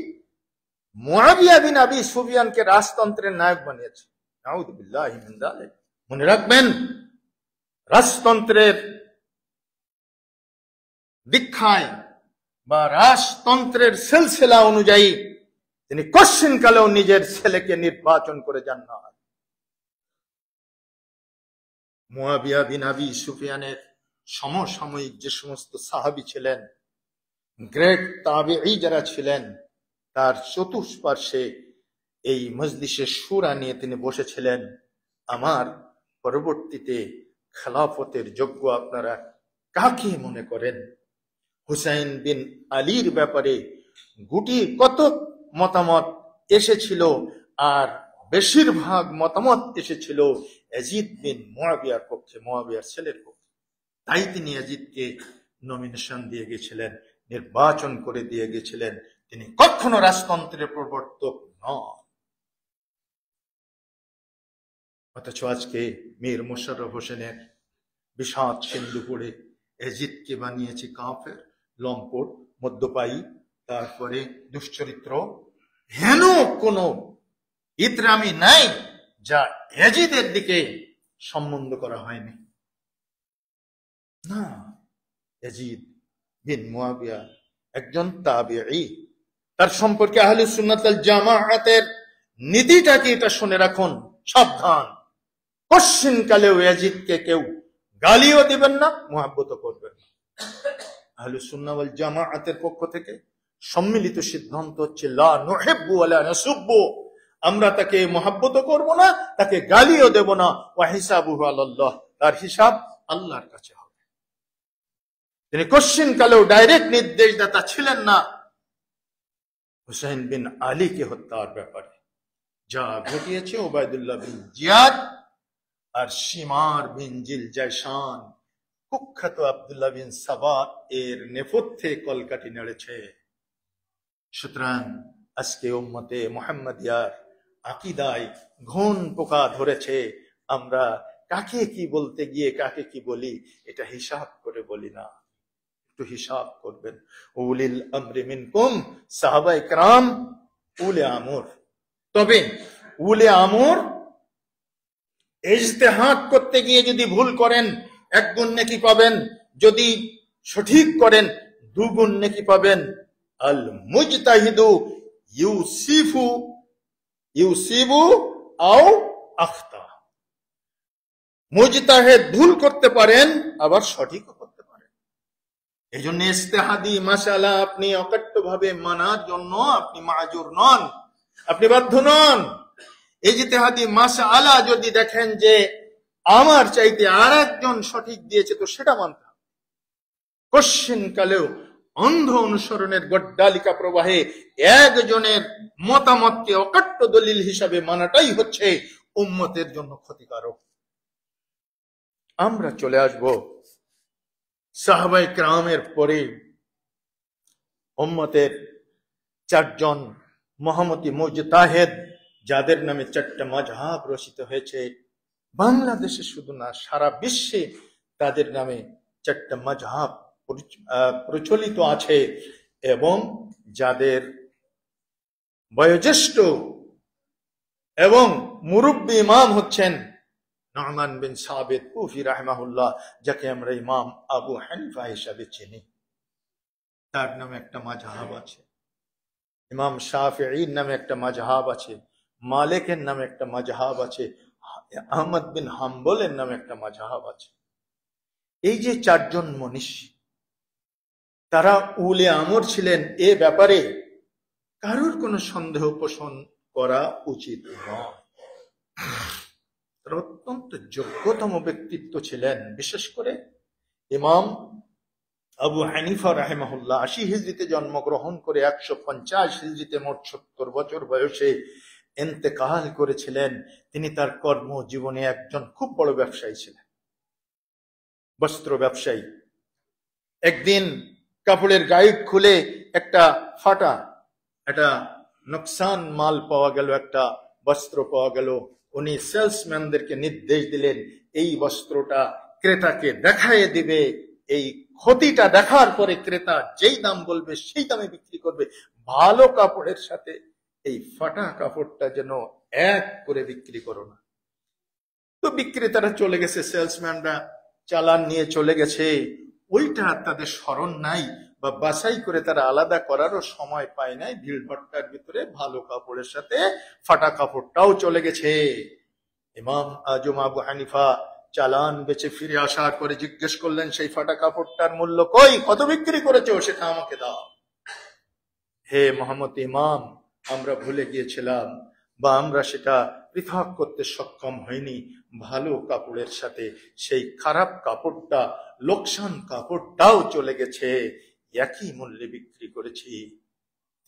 মুআবিয়া বিন আবি সুফিয়ানকে রাজতন্ত্রের নায়ক বানিয়েছে। নাউযু বিল্লাহি মিন যালিক। মনে রাখবেন, রাজতন্ত্রের দীক্ষায় বা রাজতন্ত্রের সিলসিলা অনুযায়ী তিনি কোশ্চিন কালেও নিজের ছেলেকে নির্বাচন করে যান না। মুআবিয়া বিন আবি সুফিয়ানের সমসাময়িক যে সমস্ত সাহাবী ছিলেন, গ্রেট তাবেঈ যারা ছিলেন, তার চতুষ্পার্শ্বে এই মজলিসে শুরা নিয়ে তিনি বসেছিলেন। আমার পরবর্তীতে খেলাফতের যোগ্য আপনারা কাকে মনে করেন? হুসাইন বিন আলীর ব্যাপারে গুটি কত মতামত এসেছিল, আর বেশিরভাগ মতামত এসেছিল ইয়াজিদ বিন মুআবিয়ার পক্ষে, মুআবিয়ার ছেলের পক্ষে। তাই তিনি ইয়াজিদকে নমিনেশন দিয়ে গেছিলেন, নির্বাচন করে দিয়ে গেছিলেন। তিনি কখনো রাজতন্ত্রের প্রবর্তক নন। অথচ আজকে মীর মোশাররফ হোসেনের বিষাদ সিন্ধু পড়ে ইয়াজিদকে বানিয়েছে কাফের, লম্পট, মদ্যপায়ী, তারপরে দুশ্চরিত্র। হেন কোন ইতরামি নাই যা ইয়াজিদের দিকে সম্বন্ধ করা হয়নি। না, ইয়াজিদ বিন মুআবিয়া একজন তাবেঈ। তার সম্পর্কে আহলুস সুন্নাত ওয়াল জামাআতের নীতিটা কি, এটা শুনে রাখুন, সাবধান। কোশ্চিন কালেও ইয়াজিদকে কেউ গালিও দিবেন না, মুহাব্বতও করবেন না। আহলুস সুন্নাত ওয়াল জামাআতের পক্ষ থেকে সম্মিলিত সিদ্ধান্ত হচ্ছে লা নুহিব্বু ওয়া লা নাসুব্বু। আমরা তাকে মুহাব্বতও করব না, তাকে গালিও দেব না। ওয়া হিসাবুহু আলাল্লাহ, তার হিসাব আল্লাহর কাছে হবে। তিনি কোশ্চিন কালেও ডাইরেক্ট নির্দেশদাতা ছিলেন না হুসাইন বিন আলীকে হত্যার ব্যাপারে। যা ঘটিয়েছে ওবায়দুল্লাহ বিন জিয়াদ আর শিমার বিন জিলজাশান, কুখ্যাত আব্দুল্লাহ বিন সাবা এর নেপথ্যে কলকাঠি নেড়েছে। সুতরাং আজকে উম্মতে মুহাম্মাদিয়ার আকীদায় ঘুণ পোকা ধরেছে। আমরা কাকে কি বলতে গিয়ে কাকে কি বলি, এটা হিসাব করে বলি না। একটু হিসাব করবেন। উলিল আমরি মিনকুম, সাহাবায়ে কেরাম উলে আমর। তবে উলে আমর ইজতিহাদ করতে গিয়ে যদি ভুল করেন 1 গুণ নেকি পাবেন, যদি সঠিক করেন 2 গুণ নেকি পাবেন। আল মুজতাহিদু ইউসিবু আও আখতা। মুজতাহিদ ভুল করতে পারেন, আবার সঠিকও করতে পারেন। এই জন্য ইজতিহাদি মাসালা আপনি অকাট্যভাবে মানার জন্য আপনি মাযুর নন, আপনি বাধ্য নন। ইজতিহাদি মাসালা যদি দেখেন যে আমার চাইতে আর একজন সঠিক দিয়েছে, তো সেটা মানতে হবে। কশ্চিন কালেও অন্ধ অনুসরণের গড্ডালিকা প্রবাহে একজনের মতামতকে অকাট্য দলিল হিসাবে মানাটাই হচ্ছে উম্মতের জন্য ক্ষতিকারক। আমরা চলে আসব সাহাবায়ে কেরামের পরে উম্মতের চারজন মহামতি মুজতাহিদ, যাদের নামে 4টা মাযহাব রচিত হয়েছে। বাংলাদেশে শুধু না, সারা বিশ্বে তাদের নামে 4টা মাযহাব প্রচলিত আছে, এবং যাদের বয়োজ্যেষ্ঠ এবং মুরব্বী ইমাম হচ্ছেন নু'মান বিন সাবিত কুফি রাহিমাহুল্লাহ, যাকে আমরা ইমাম আবু হানিফা হিসাবে চিনি। তার নামে একটা মাযহাব আছে। ইমাম শাফিঈর নামে একটা মাযহাব আছে, মালিকের নামে একটা মাযহাব আছে, আহমদ বিন হাম্বলের নামে একটা মাযহাব আছে। এই যে 4জন মনীষী, তারা উলে আমর ছিলেন, এ ব্যাপারে কারোর কোনো সন্দেহ পোষণ করা উচিত নয়। তারা অত্যন্ত যোগ্যতম ব্যক্তিত্ব ছিলেন। বিশেষ করে ইমাম আবু হানিফা রাহিমাহুল্লাহ 80 হিজরিতে জন্মগ্রহণ করে 150 হিজরিতে মোট 70 বছর বয়সে ইন্তেকাল করেছিলেন। তিনি তার কর্মজীবনে একজন খুব বড় ব্যবসায়ী ছিলেন, বস্ত্র ব্যবসায়ী। একদিন কাপড়ের গাইড খুলে একটা ফাটা, একটা নোকসান মাল পাওয়া গেল, একটা বস্ত্র পাওয়া গেল। উনি সেলসম্যানদেরকে নির্দেশ দিলেন, এই বস্ত্রটা ক্রেতাকে দেখায় দিবে, এই ক্ষতিটা দেখার পরে ক্রেতা যেই দাম বলবে সেই দামে বিক্রি করবে। ভালো কাপড়ের সাথে এই ফাটা কাপড়টা যেন এক করে বিক্রি করো না। তো বিক্রেতারা চলে গেছে, সেলসম্যানরা চালান নিয়ে চলে গেছে। ওইটা তাদের স্মরণ নাই, বা বাছাই করে তারা আলাদা করারও সময় পায় নাই। ভিড়ভাট্টার ভিতরে ভালো কাপড়ের সাথে ফাটা কাপড়টাও চলে গেছে। ইমাম আজম আবু হানিফা চালান বেচে ফিরে আসার পরে জিজ্ঞেস করলেন, সেই ফাটা কাপড়টার মূল্য কই, কত বিক্রি করেছো, সেটা আমাকে দাও। হে মোহাম্মদ ইমাম, আমরা ভুলে গিয়েছিলাম, বা আমরা সেটা পৃথক করতে সক্ষম হয়নি। ভালো কাপড়ের সাথে সেই খারাপ কাপড়টা, লোকসান কাপড়টাও চলে গেছে, একই মূল্যে বিক্রি করেছি।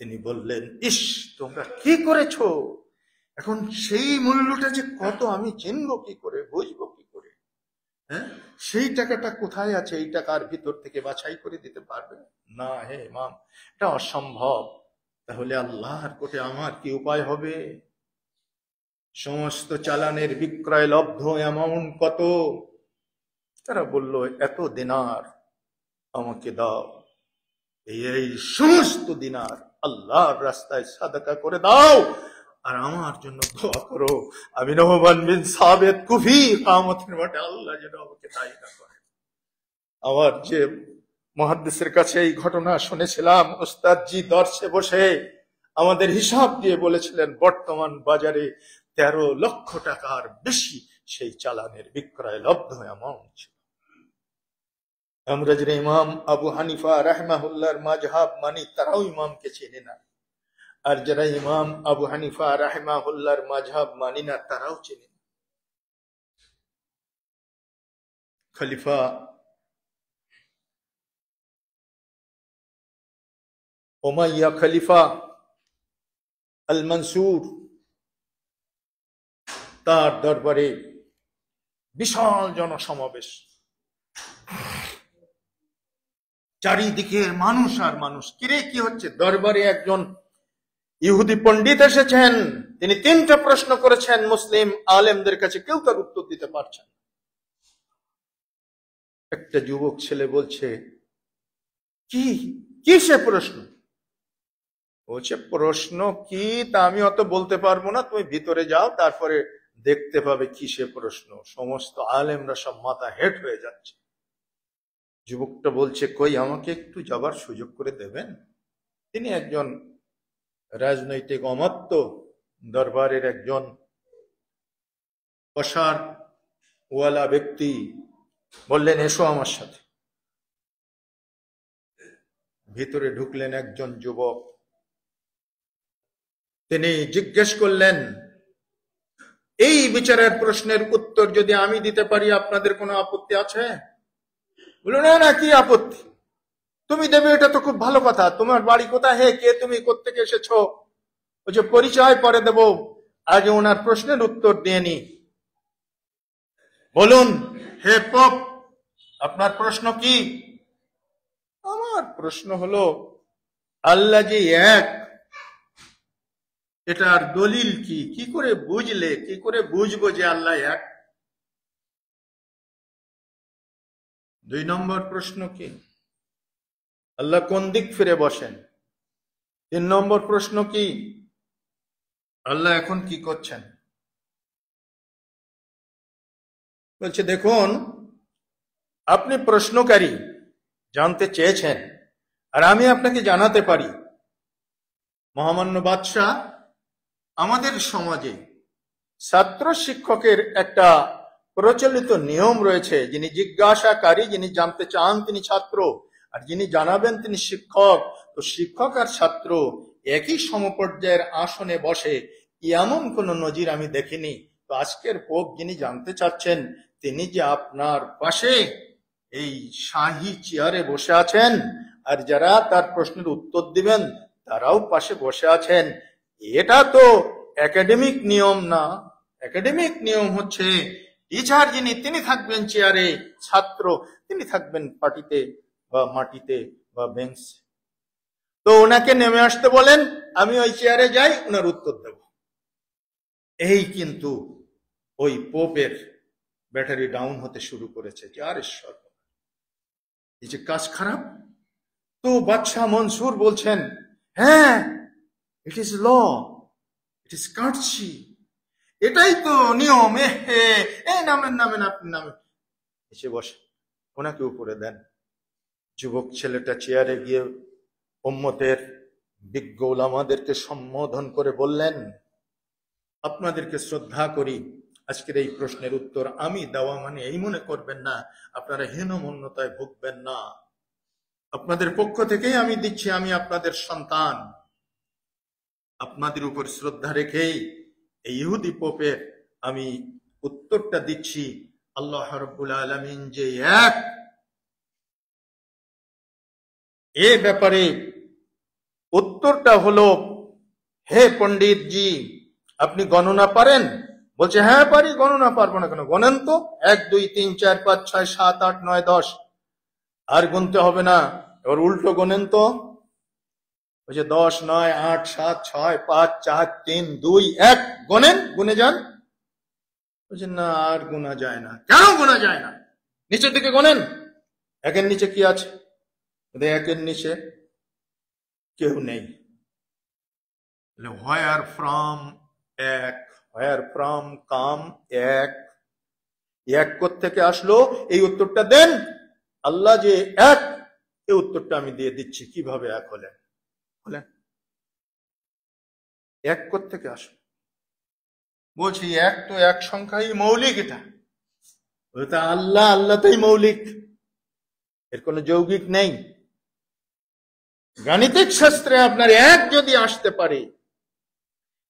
তিনি বললেন, ইস, তোমরা কি করেছো? এখন সেই মূল্যটা যে কত আমি চিনবো কি করে, বুঝবো কি করে? হ্যাঁ, সেই টাকাটা কোথায় আছে? এই টাকার ভিতর থেকে বাছাই করে দিতে পারবে না? হে ইমাম, এটা অসম্ভব। তাহলে আল্লাহর কোটে আমার কি উপায় হবে? সমস্ত চালানের বিক্রয় লব্ধ অ্যামাউন্ট কত? তারা বলল, এত দিনার আমাকে দাও, এই সমস্ত দিনার আল্লাহর রাস্তায় সাদাকা করে দাও, আর আমার জন্য দোয়া করো, আমি নু'মান বিন সাবিত কুফি কিয়ামতের মাঠে আল্লাহ যেন আমাকে দায়ী না করে। আমার যে মুহাদ্দিসের কাছে এই ঘটনা শুনেছিলাম, উস্তাদজি দর্শে বসে আমাদের হিসাব দিয়ে বলেছিলেন, বর্তমান বাজারে 13 লক্ষ টাকার বেশি সেই চালানের বিক্রয় লব্ধ অ্যামাউন্ট ছিল। আমরা যারা ইমাম আবু হানিফা রাহিমাহুল্লাহর মাযহাব মানি, তারাও ইমামকে চেনে না, আর যারা ইমাম আবু হানিফা রাহিমাহুল্লাহর মাযহাব মানি না, তারাও চেনে না। খলিফা উমাইয়া, খলিফা আল মনসুর, তার দরবারে বিশাল জনসমাবেশ, চারিদিকে মানুষ আর মানুষ। কিরে, কি হচ্ছে? দরবারে একজন ইহুদি পণ্ডিত এসেছেন, তিনি 3টা প্রশ্ন করেছেন মুসলিম আলেমদের কাছে, কেউ তার উত্তর দিতে পারছেন। একটা যুবক ছেলে বলছে, কি কি সে প্রশ্ন? বলছে, প্রশ্ন কি তা আমি অত বলতে পারবো না, তুমি ভিতরে যাও, তারপরে দেখতে পাবে কি সে প্রশ্ন। সমস্ত আলেমরা সব মাথা হেট হয়ে যাচ্ছে। যুবকটা বলছে, কই, আমাকে একটু যাবার সুযোগ করে দেবেন? তিনি একজন রাজনৈতিক অমাত্য, দরবারের একজন অসার ওয়ালা ব্যক্তি বললেন, এসো আমার সাথে। ভিতরে ঢুকলেন একজন যুবক। তিনি জিজ্ঞেস করলেন, এই বিচারের প্রশ্নের উত্তর যদি আমি দিতে পারি আপনাদের কোনো আপত্তি আছে? বলল, না না, কি আপত্তি, তুমি দেবে, এটা তো খুব ভালো কথা। তোমার বাড়ি কোথায়, হে কে তুমি, কোত্থেকে এসেছো? ওই যে পরিচয় পরে দেব, আগে ওনার প্রশ্নের উত্তর দিয়ে নি। বলুন হে পোপ, আপনার প্রশ্ন কি? আমার প্রশ্ন হলো, আল্লাহ যে এক, এটার দলিল কি? কি করে বুঝলে, কি করে বুঝবো যে আল্লাহ এক? 2 নম্বর প্রশ্ন কি? আল্লাহ কোন দিক ফিরে বসেন? 3 নম্বর প্রশ্ন কি? আল্লাহ এখন কি করছেন? বলছে, দেখুন, আপনি প্রশ্নকারী, জানতে চেয়েছেন, আর আমি আপনাকে জানাতে পারি। মহামান্য বাদশাহ, আমাদের সমাজে ছাত্র শিক্ষকের একটা প্রচলিত নিয়ম রয়েছে, যিনি জিজ্ঞাসাকারী, যিনি জানতে চান তিনি ছাত্র, আর যিনি জানাবেন তিনি শিক্ষক। তো শিক্ষক আর ছাত্র একই সমপর্যায়ের আসনে বসে, এমন কোন নজির আমি দেখিনি। তো আজকের পোপ যিনি জানতে চাচ্ছেন, তিনি যে আপনার পাশে এই শাহী চেয়ারে বসে আছেন, আর যারা তার প্রশ্নের উত্তর দিবেন তারাও পাশে বসে আছেন, এটা তো একাডেমিক নিয়ম না। একাডেমিক নিয়ম হচ্ছে, টিচার যিনি তিনি থাকবেন চেয়ারে, ছাত্র তিনি থাকবেন পাটিতে বা মাটিতে বা বেঞ্চে। তো ওনাকে নেমে আসতে বলেন, আমি ওই চেয়ারে যাই, ওনার উত্তর দেব। এই কিন্তু ওই পোপের ব্যাটারি ডাউন হতে শুরু করেছে যে আরে সর্বনাশ, এই যে কাজ খারাপ। তো বাদশাহ মনসুর বলছেন, হ্যাঁ, it is law, it is কার্টসি, এটাই তো নিয়ম। এই নামেন নামেন, আপনি নামেন, এসে বসে, ওনাকে উপরে দেন। যুবক ছেলেটা চেয়ারে গিয়ে উম্মতের বিজ্ঞ উলামাদেরকে সম্বোধন করে বললেন, আপনাদেরকে শ্রদ্ধা করি, আজকের এই প্রশ্নের উত্তর আমি দেওয়া মানে এই মনে করবেন না আপনারা হীনমন্যতায় ভুগবেন না। আপনাদের পক্ষ থেকেই আমি দিচ্ছি, আমি আপনাদের সন্তান। আপনাদের উপর শ্রদ্ধা রেখেই এই ইহুদি পোপের আমি উত্তরটা দিচ্ছি। আল্লাহ রাব্বুল আলামিন যে এক, এ ব্যাপারে উত্তরটা হলো, হে পণ্ডিত জি, আপনি গণনা পারেন? বলছে, হ্যাঁ পারি। গণনা পারবো না কেন? গণেন তো, 1 2 3 4 5 6 7 8 9 10। আর গুনতে হবে না, এবার উল্টো গণেন তো। বলছে 10 9 8 7 6 5 4 3 2 1। গণেন, গুনে যান। বলছে, না, আর গোনা যায় না। কেন গোনা যায় না? নিচের দিকে গণেন, 1-এর নিচে কি আছে? 1-এর নিচে কেউ নেই। হোয়ার ফ্রম এক, হোয়ার ফ্রম কাম এক, এক কোত্থেকে আসলো? এই উত্তরটা দেন। আল্লাহ যে এক, এই উত্তরটা আমি দিয়ে দিচ্ছি। কিভাবে এক হলেন? হলেন এক কোত্থেকে আসলো? বলছি, এক তো এক সংখ্যাই মৌলিক। এটা আল্লাহ, আল্লাহ তাই মৌলিক, এর কোনো যৌগিক নেই। গাণিতিক শাস্ত্রে আপনার এক যদি আসতে পারে,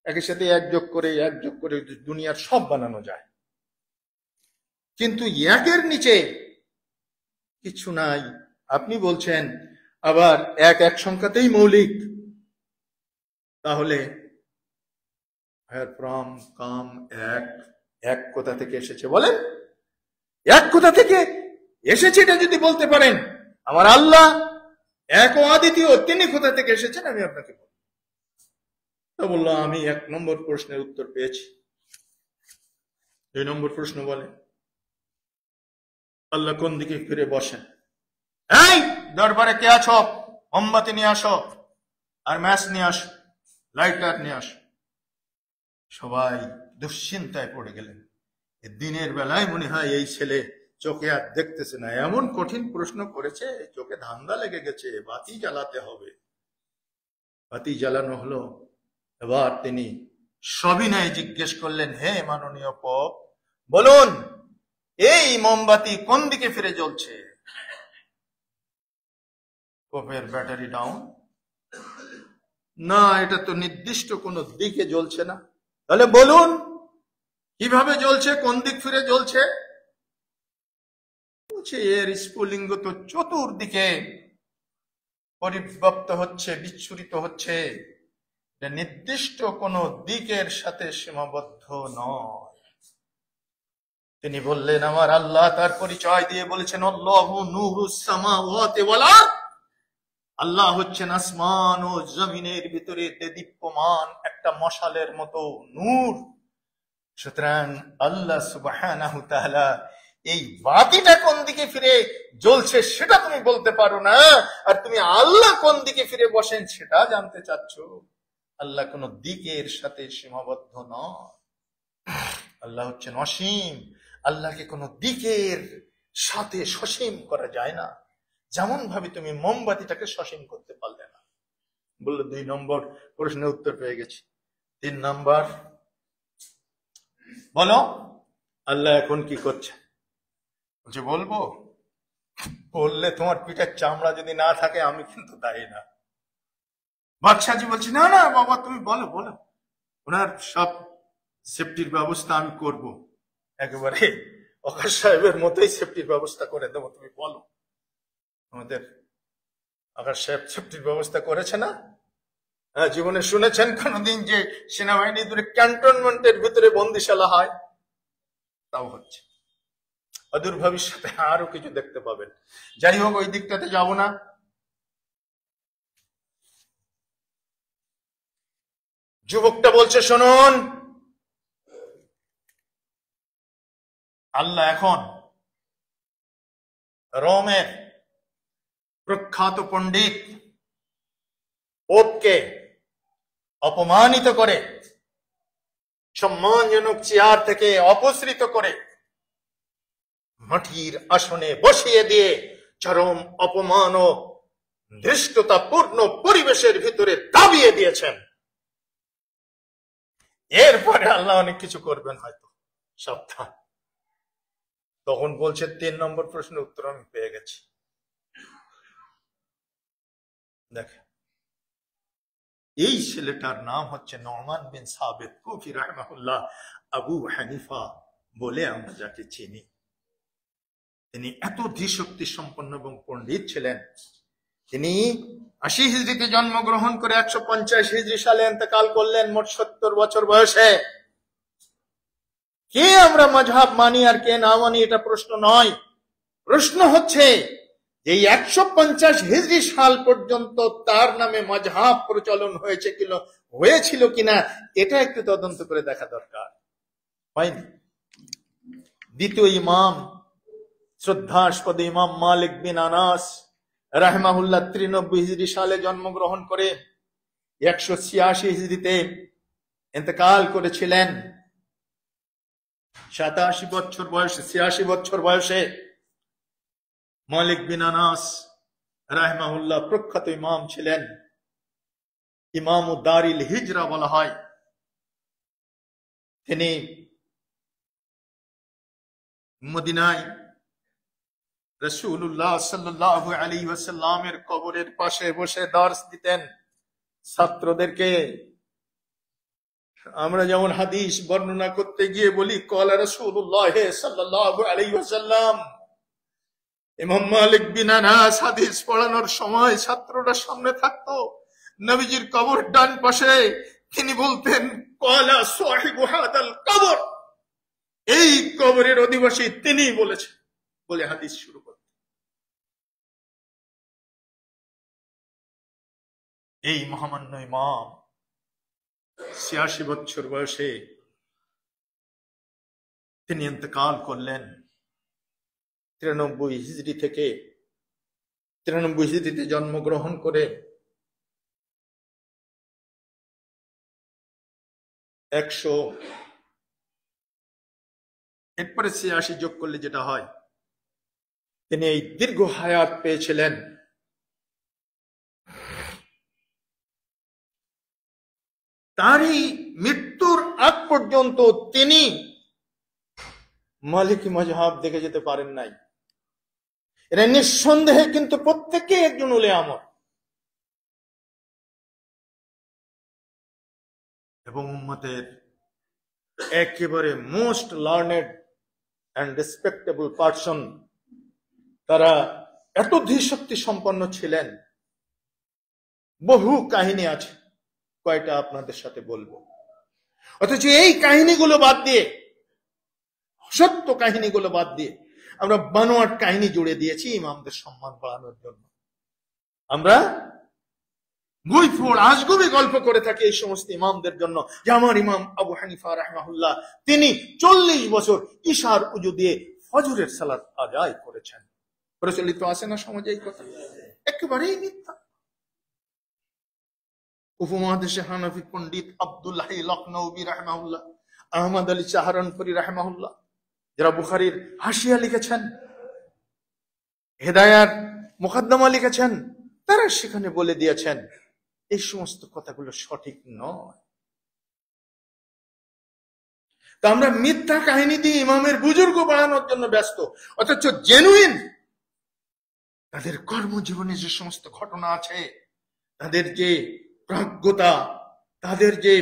একের সাথে এক যোগ করে দুনিয়ার সব বানানো যায়, কিন্তু একের নিচে কিছু নাই। আপনি বলছেন আবার এক এক সংখ্যাতেই মৌলিক, তাহলে ফ্রম কাম এক, এক কোথা থেকে এসেছে বলেন? এক কোথা থেকে এসেছে এটা যদি বলতে পারেন, আমার আল্লাহ এক ও অদ্বিতীয়, তিনি কোথা থেকে এসেছেন আমি আপনাকে বলব। তো বললো, আমি 1 নম্বর প্রশ্নের উত্তর পেয়েছি। 2 নম্বর প্রশ্ন বলে, আল্লাহ কোন দিকে ফিরে বসেন? এই দরবারে কে আছো, মোমবাতি নিয়ে আসো, আর ম্যাচ নিয়ে আসো, লাইটার নিয়ে আসো। সবাই দুশ্চিন্তায় পড়ে গেলেন। দিনের বেলায় মনে হয় এই ছেলে চোখে আর দেখতেছে না, এমন কঠিন প্রশ্ন করেছে, চোখে ধান্দা লেগে গেছে, বাতি জ্বালাতে হবে। বাতি জ্বালানো হলো। এবার তিনি সবিনয়ে জিজ্ঞেস করলেন, হে মাননীয় পোপ, বলুন এই মোমবাতি কোন দিকে ফিরে জ্বলছে? কোপের ব্যাটারি ডাউন না, এটা তো নির্দিষ্ট কোন দিকে জ্বলছে না। তাহলে বলুন কিভাবে জ্বলছে, কোন দিক ফিরে জ্বলছে? এর স্ফুলিঙ্গ তো চতুর্দিকে পরিব্যাপ্ত হচ্ছে, বিচ্ছুরিত হচ্ছে, নির্দিষ্ট কোন দিকের সাথে সীমাবদ্ধ নয়। তিনি বললেন, আমার আল্লাহ তার পরিচয় দিয়ে বলেছেন, আল্লাহু নূরুস সামাওয়াতি ওয়াল আরদ, আল্লাহ হচ্ছেন আসমান ও জমিনের ভিতরে দেদীপ্যমান একটা মশালের মতো নূর। সুতরাং আল্লাহ সুবহানাহু তাআলা এই বাতিটা কোন দিকে ফিরে জ্বলছে সেটা তুমি বলতে পারো না, আর তুমি আল্লাহ কোন দিকে ফিরে বসেন সেটা জানতে চাচ্ছ। আল্লাহ কোন দিকের সাথে সীমাবদ্ধ নয়, আল্লাহ হচ্ছেন অসীম। আল্লাহকে কোন দিকের সাথে সসীম করা যায় না, যেমন ভাবে তুমি মোমবাতিটাকে সসীম করতে পারলে না। বললো 2 নম্বর প্রশ্নের উত্তর পেয়ে গেছি। 3 নম্বর, বলো আল্লাহ এখন কি করছে? বলছে বলবো, বললে তোমার পিঠের চামড়া যদি না থাকে আমি কিন্তু দায়ী না। বাদশাহজি বলছে, না না বাবা তুমি বলো বলো, ওনার সব সেফটির ব্যবস্থা আমি করব, একেবারে ওকার সাহেবের মতোই সেফটির ব্যবস্থা করে দেবো, তুমি বলো। আমাদের আকাশ সাহেব সেফটির ব্যবস্থা করেছে না? হ্যাঁ, জীবনে শুনেছেন কোনদিন যে সেনাবাহিনী দূরে ক্যান্টনমেন্টের ভিতরে বন্দিশালা হয়? তাও হচ্ছে। অদূর ভবিষ্যতে আরো কিছু দেখতে পাবেন। যাই হোক, ওই দিকটাতে যাব না। যুবকটা বলছে, শুনুন, আল্লাহ এখন রোমের প্রখ্যাত পণ্ডিত পোপকে অপমানিত করে, সম্মানজনক চেয়ার থেকে অপসৃত করে মাটির আসনে বসিয়ে দিয়ে চরম অপমান ও ধৃষ্টতাপূর্ণ পরিবেশের ভিতরে দাবিয়ে দিয়েছেন। এরপরে আল্লাহ অনেক কিছু করবেন হয়তো, সাবধান। তখন বলছে 3 নম্বর প্রশ্নের উত্তর আমি পেয়ে গেছি। দেখে, এই ছেলেটার নাম হচ্ছে নোমান বিন সাবিত কুফি রাহিমাহুল্লাহ, আবু হানিফা বলে আমরা যাকে চিনি। তিনি এত ধীশক্তি সম্পন্ন এবং পণ্ডিত ছিলেন। তিনি 80 হিজরিতে জন্মগ্রহণ করে 150 হিজরি সালে ইন্তেকাল করলেন, মোট 70 বছর বয়সে। কে আমরা মাযহাব মানি আর কে না মানি এটা প্রশ্ন নয়। প্রশ্ন হচ্ছে যে 150 হিজরি সাল পর্যন্ত তার নামে মাযহাব প্রচলন হয়েছিল কিনা এটা একটু তদন্ত করে দেখা দরকার। হয়নি। দ্বিতীয় ইমাম, শ্রদ্ধাস্পদ ইমাম মালিক বিন আনাস রাহিমাহুল্লাহ 93 হিজরি সালে জন্মগ্রহণ করে 186 হিজরিতে ইন্তেকাল করেছিলেন। 87 বছর বয়সে, 86 বছর বয়সে মালিক বিন আনাস রাহিমাহুল্লাহ প্রখ্যাত ইমাম ছিলেন। ইমাম দারিল হিজরা বলা হয়। তিনি মদিনায় রাসূলুল্লাহ সাল্লাল্লাহু আলাইহি ওয়াসাল্লামের কবরের পাশে বসে দর্স দিতেন ছাত্রদেরকে। আমরা যেমন হাদিস বর্ণনা করতে গিয়ে বলি ক্বালা রাসূলুল্লাহ সাল্লাল্লাহু আলাইহি ওয়াসাল্লাম, ইমাম মালিক বিন আনাস হাদিস পড়ানোর সময় ছাত্ররা সামনে থাকতো, নবীজির কবর ডান পাশে। তিনি বলতেন, ক্বালা সাহিবু হাদাল কবর, এই কবরের অধিবাসী তিনি বলেছেন, বলে হাদিস শুরু করতেন। এই মহামান্য ইমাম 86 বছর বয়সে তিনি ইন্তেকাল করলেন। 93 হিজরি থেকে 93 হিজরিতে জন্মগ্রহণ করে 100 এরপরে 86 যোগ করলে যেটা হয়, তিনি এই দীর্ঘ হায়াত পেয়েছিলেন। তারই মৃত্যুর আগ পর্যন্ত তিনি মালিকি মাজহাব দেখে যেতে পারেন নাই। এরা নিঃসন্দেহে কিন্তু প্রত্যেকে একজন উলে আমর এবং উম্মতের একেবারে most learned and respectable person. তারা এত ধীশক্তি সম্পন্ন ছিলেন। বহু কাহিনী আছে, কয়টা আপনাদের সাথে বলবো। অথচ এই কাহিনীগুলো বাদ দিয়ে, সত্য কাহিনীগুলো বাদ দিয়ে আমরা বানোয়াট কাহিনী জুড়ে দিয়েছি ইমামদের সম্মান বাড়ানোর জন্য। আমরা গুইফোড় আজগুবি গল্প করে থাকি এই সমস্ত ইমামদের জন্য, যে আমার ইমাম আবু হানিফা রাহমাহুল্লাহ তিনি 40 বছর ইশার উজু দিয়ে ফজরের সালাত আদায় করেছেন। প্রচলিত আছে না সমাজে এই কথা? একেবারেই মিথ্যা। উপমহাদেশে হানাফি পণ্ডিত আব্দুল হাই লখনৌবি রাহমাহুল্লাহ, আহমদ আলী সাহারানপুরি রাহমাহুল্লাহ, যারা বুখারীর হাসিয়া লিখেছেন, হেদায়ার মুকদ্দমা লিখেছেন, তারা সেখানে বলে দিয়েছেন এই সমস্ত কথাগুলো সঠিক নয়। তা আমরা মিথ্যা কাহিনী দিয়ে ইমামের বুজুর্গ বাড়ানোর জন্য ব্যস্ত, অথচ জেনুইন তাদের কর্মজীবনে যে সমস্ত ঘটনা আছে, তাদের যে প্রাজ্ঞতা, তাদের যে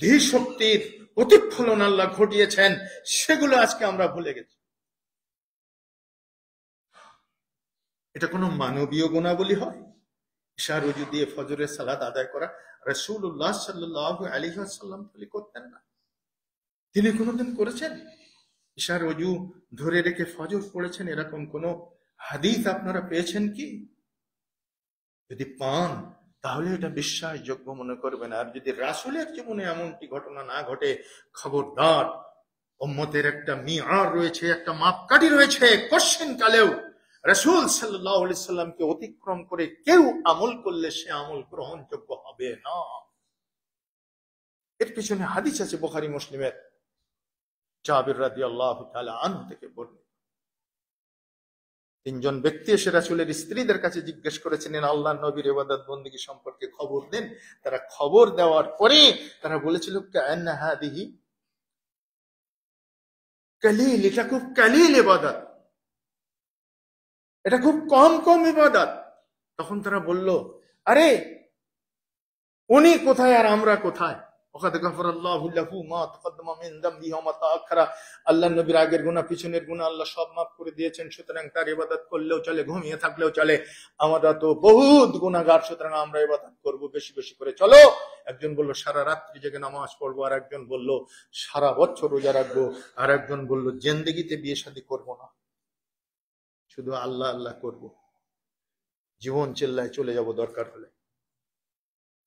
ধীশক্তির প্রতিফলন আল্লাহ ঘটিয়েছেন, সেগুলো আজকে আমরা ভুলে গেছি। এটা কোনো মানবীয় গুণাবলী হয়? ইশার উজু দিয়ে ফজরের সালাত আদায় করা রাসূলুল্লাহ সাল্লাল্লাহু আলাইহি ওয়াসাল্লাম করতেন না? তিনি কোনোদিন করেছেন? ইশার উজু ধরে রেখে ফজর পড়েছেন, এরকম কোন হাদিস আপনারা পেয়েছেন কি? যদি পান তাহলে এটা বিশ্বাসযোগ্য মনে করবেন। আর যদি রাসূলের জীবনে এমনটি ঘটনা না ঘটে, খবরদার, উম্মতের একটা মিআর রয়েছে, একটা মাপকাঠি রয়েছে। কোশ্চেন কালেও রাসূল সাল্লাল্লাহু আলাইহি সাল্লামকে অতিক্রম করে কেউ আমল করলে সে আমল গ্রহণযোগ্য হবে না। এর পিছনে হাদিস আছে বুখারী মুসলিমের, জাবির রাদিয়াল্লাহু তাআলা আনহু থেকে বর্ণিত। 3 জন ব্যক্তি এসে রাসূলের স্ত্রীদের কাছে জিজ্ঞেস করেছিলেন আল্লাহর নবীর ইবাদত বندگی সম্পর্কে খবর দেন। তারা খবর দেওয়ার পরে তারা বলেছিল কান্না হাদিহি কালিল, এটা খুব কালিল ইবাদত, এটা খুব কম কম ইবাদত। তখন তারা বলল, আরে উনি কোথায় আর আমরা কোথায়? ওয়াকাদ গাফারাল্লাহু লাহু মা তাকদ্দামা মিন যামবিহি ওয়া মা তাআখারা। আল্লাহর নবীর আগের গুনাহ পিছনের গুনাহ আল্লাহ সব মাফ করে দিয়েছেন, সুতরাং তার ইবাদত করলেও চলে, ঘুমিয়ে থাকলেও চলে। আমরা তো বহুত গুনাহগার, সুতরাং আমরা ইবাদত করব বেশি বেশি করে। চলো। একজন বলল সারা রাত্রি জেগে নামাজ পড়বো, আর একজন বলল সারা বছর রোজা রাখবো, আর একজন বলল জিন্দেগিতে বিয়ে শাদী করবো না, শুধু আল্লাহ আল্লাহ করব, জীবন চিল্লায় চলে যাব, দরকার হলে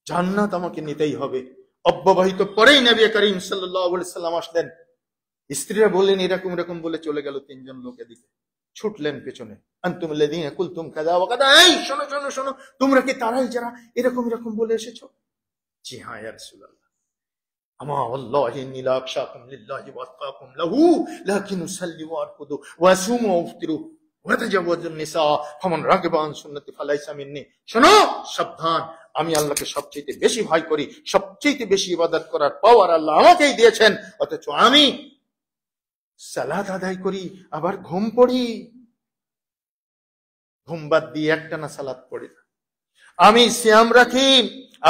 জান্নাত আমাকে নিতেই হবে। অব্যবহিত পরেই নবী করিম সাল্লাল্লাহু আলাইহি সাল্লাম আসলেন। স্ত্রীরা বললেন এরকম এরকম বলে চলে গেল। 3 জন লোক এদিকে ছুটলেন পেছনে, আনতুম আল্লাযীনা কুলতুম কাযা ওয়া কাযা, এই শোনো শোনো শোনো, তোমরা কি তারাই যারা এরকম এরকম বলে এসেছো? জি হ্যাঁ ইয়া রাসূলুল্লাহ। আমা ওয়াল্লাহি ইন্নী লা আখশাকুম লিল্লাহি ওয়া আতকাকুম লাহু লাকিন উসাল্লি ওয়া আরকুদু ওয়া আসুমু ওয়া আফতিরু ওয়া তাজাওয়াজুন নিসা ফামান রাগিবা আন সুন্নতি ফালাইসা মিন্নী। শোনো, সাবধান, আমি আল্লাহকে সবচেয়ে বেশি ভয় করি, সবচেয়ে বেশি ইবাদত করার পাওয়ার আল্লাহ আমাকেই দিয়েছেন, অথচ আমি সালাত আদায় করি, আবার ঘুম পড়ি, ঘুম বাদ দিয়ে একটানা সালাত পড়ি না। আমি সিয়াম রাখি,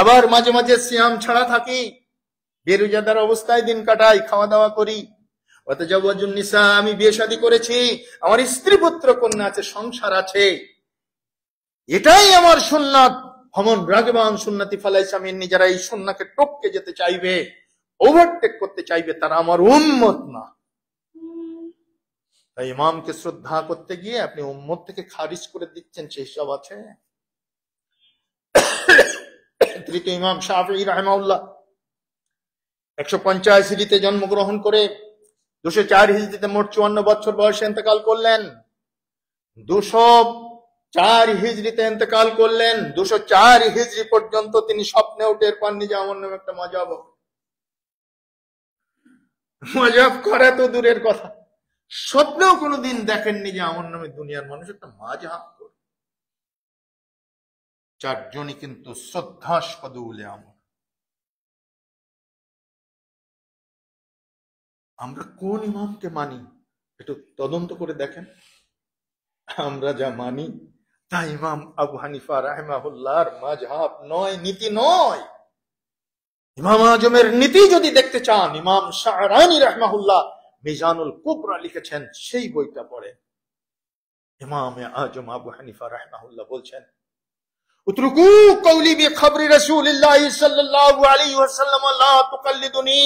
আবার মাঝে মাঝে সিয়াম ছাড়া থাকি, বেরোজাদার অবস্থায় দিন কাটাই, খাওয়া দাওয়া করি। ওয়াতাজাওয়াজুন নিসা, আমি বিয়ে শাদী করেছি, আমার স্ত্রী পুত্র কন্যা আছে, সংসার আছে, এটাই আমার সুন্নাত। ফামান রাগিবা আন সুন্নতি ফালাইসা মিন্নী, যারা এই সুন্নাহকে টপকে যেতে চাইবে, ওভারটেক করতে চাইবে, তারা আমার উম্মত না। তাই ইমামকে শ্রদ্ধা করতে গিয়ে আপনি উম্মত থেকে খারিজ করে দিচ্ছেন, সেই সব আছে। তৃতীয় ইমাম শাফিঈ রাহিমাহুল্লাহ 185 হিজরিতে জন্মগ্রহণ করে 204 হিজরিতে মোট 54 বছর বয়সে ইন্তেকাল করলেন। 204 হিজরিতে ইন্তেকাল করলেন। 204 হিজরি পর্যন্ত তিনি স্বপ্নেও টের পাননি যে আমার নামে একটা মাযহাব হবে। মাযহাব করা তো দূরের কথা, স্বপ্নেও কোনোদিন দেখেননি যে আমার নামে দুনিয়ার মানুষ একটা মাযহাব করে। 4 জনই কিন্তু শ্রদ্ধাস্পদ উলে আমর। আমরা কোন ইমামকে মানি? একটু তদন্ত করে দেখেন, আমরা যা মানি তা ইমাম আবু হানিফা রাহিমাহুল্লাহর মাযহাব নয়, নীতি নয়। ইমাম আজমের নীতি যদি দেখতে চান, ইমাম শাহরানি রাহিমাহুল্লাহ মিজানুল কুবরা লিখেছেন, সেই বইটা পড়ে। ইমাম আজম আবু হানিফা রাহিমাহুল্লাহ বলছেন, উতরুকু কওলি বিখবরি রাসূলিল্লাহ সাল্লাল্লাহু আলাইহি ওয়াসাল্লাম লা তুকাল্লিদুনি।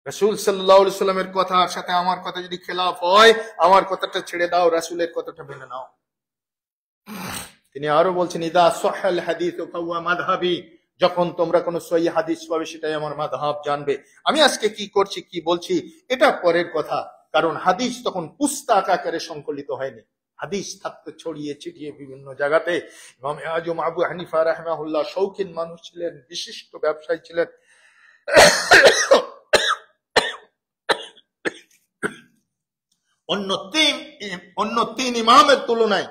রাসূল সাল্লাল্লাহু আলাইহি ওয়াসাল্লামের কথার সাথে আমার কথা যদি খেলাফ হয়, আমার কথাটা ছেড়ে দাও, রাসূলের কথাটা মেনে নাও। তিনি আরো বলছেন, ইদা সাহাল হাদিসু ফাহুয়া মাযহাবি, যখন তোমরা কোন সহিহ হাদিস পাবে সেটাই আমার মাযহাব জানবে। আমি আজকে কি করছি, কি বলছি, এটা পরের কথা, কারণ হাদিস তখন পুস্তক আকারে সংকলিত হয়নি। হাদিস থাকতে ছড়িয়ে ছিটিয়ে বিভিন্ন জায়গাতে। ইমাম আজম আবু হানিফা রাহিমাহুল্লাহ শৌখিন মানুষ ছিলেন, বিশিষ্ট ব্যবসায়ী ছিলেন। অন্য তিন ইমামের তুলনায়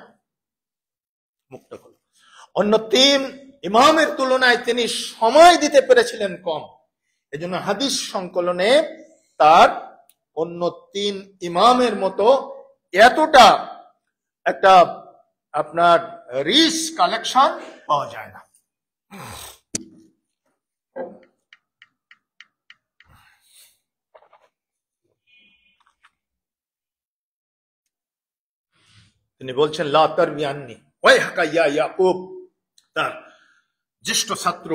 অন্য তিন ইমামের তুলনায় তিনি সময় দিতে পেরেছিলেন কম। এজন্য হাদিস সংকলনে তার অন্য তিন ইমামের মতো এতটা একটা আপনার রিচ কালেকশন পাওয়া যায় না। তিনি বলছেন, লা তারবি আন্নি ওয়াইহাকা ইয়া ইয়াকুব। তার জ্যেষ্ঠ ছাত্র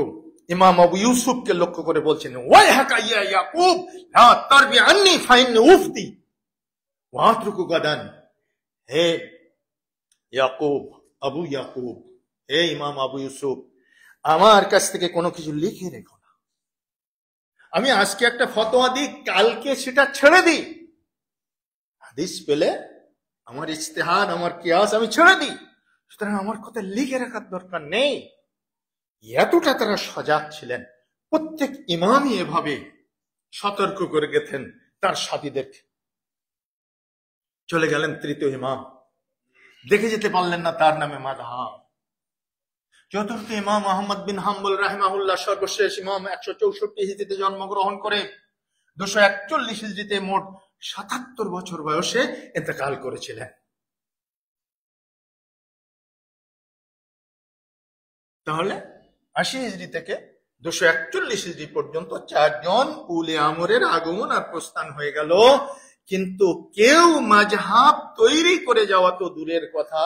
ইমাম আবু ইউসুফকে লক্ষ্য করে বলছেন, ওয়াইহাকা ইয়া ইয়াকুব লা তারবি আন্নি ফাইন্নি উফতি ওয়া আতরুকু গাদান। হে ইয়াকুব, আবু ইয়াকুব, হে ইমাম আবু ইউসুফ, আমার কাছ থেকে কোনো কিছু লিখে রেখো না। আমি আজকে একটা ফতোয়া দিই, কালকে সেটা ছেড়ে দিই। হাদিস পেলে আমার ইজতিহাদ, আমার কিয়াস আমি ছেড়ে দিই। সুতরাং আমার কথা লিখে রাখার দরকার নেই। এতটা তারা সজাগ ছিলেন। প্রত্যেক ইমামই এভাবে সতর্ক করে গেছেন তার সাথীদেরকে। চলে গেলেন তৃতীয় ইমাম, দেখে যেতে পারলেন না তার নামে মাযহাব। চতুর্থ ইমাম আহমদ বিন হাম্বল রাহিমাহুল্লাহ সর্বশেষ ইমাম 164 হিজরিতে জন্মগ্রহণ করে 241 হিজরিতে মোট 77 বছর বয়সে ইন্তেকাল করেছিলেন। তাহলে 80 হিজরি থেকে 241 হিজরি পর্যন্ত 4 জন উলে আমরের আগমন আর প্রস্থান হয়ে গেল। কিন্তু কেউ মাযহাব তৈরি করে যাওয়া তো দূরের কথা,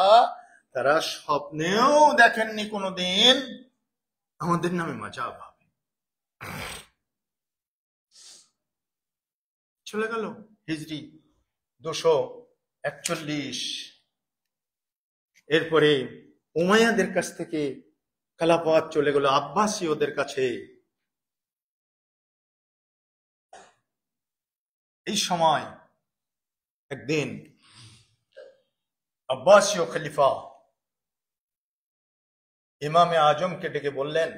তারা স্বপ্নেও দেখেননি কোনোদিন আমাদের নামে মাযহাব হবে। চলে গেল হিজরি 241। এরপরে উমাইয়াদের কাছ থেকে খেলাফত চলে গেল আব্বাসীয়দের কাছে। এই সময় একদিন আব্বাসীয় খলিফা ইমামে আজমকে ডেকে বললেন,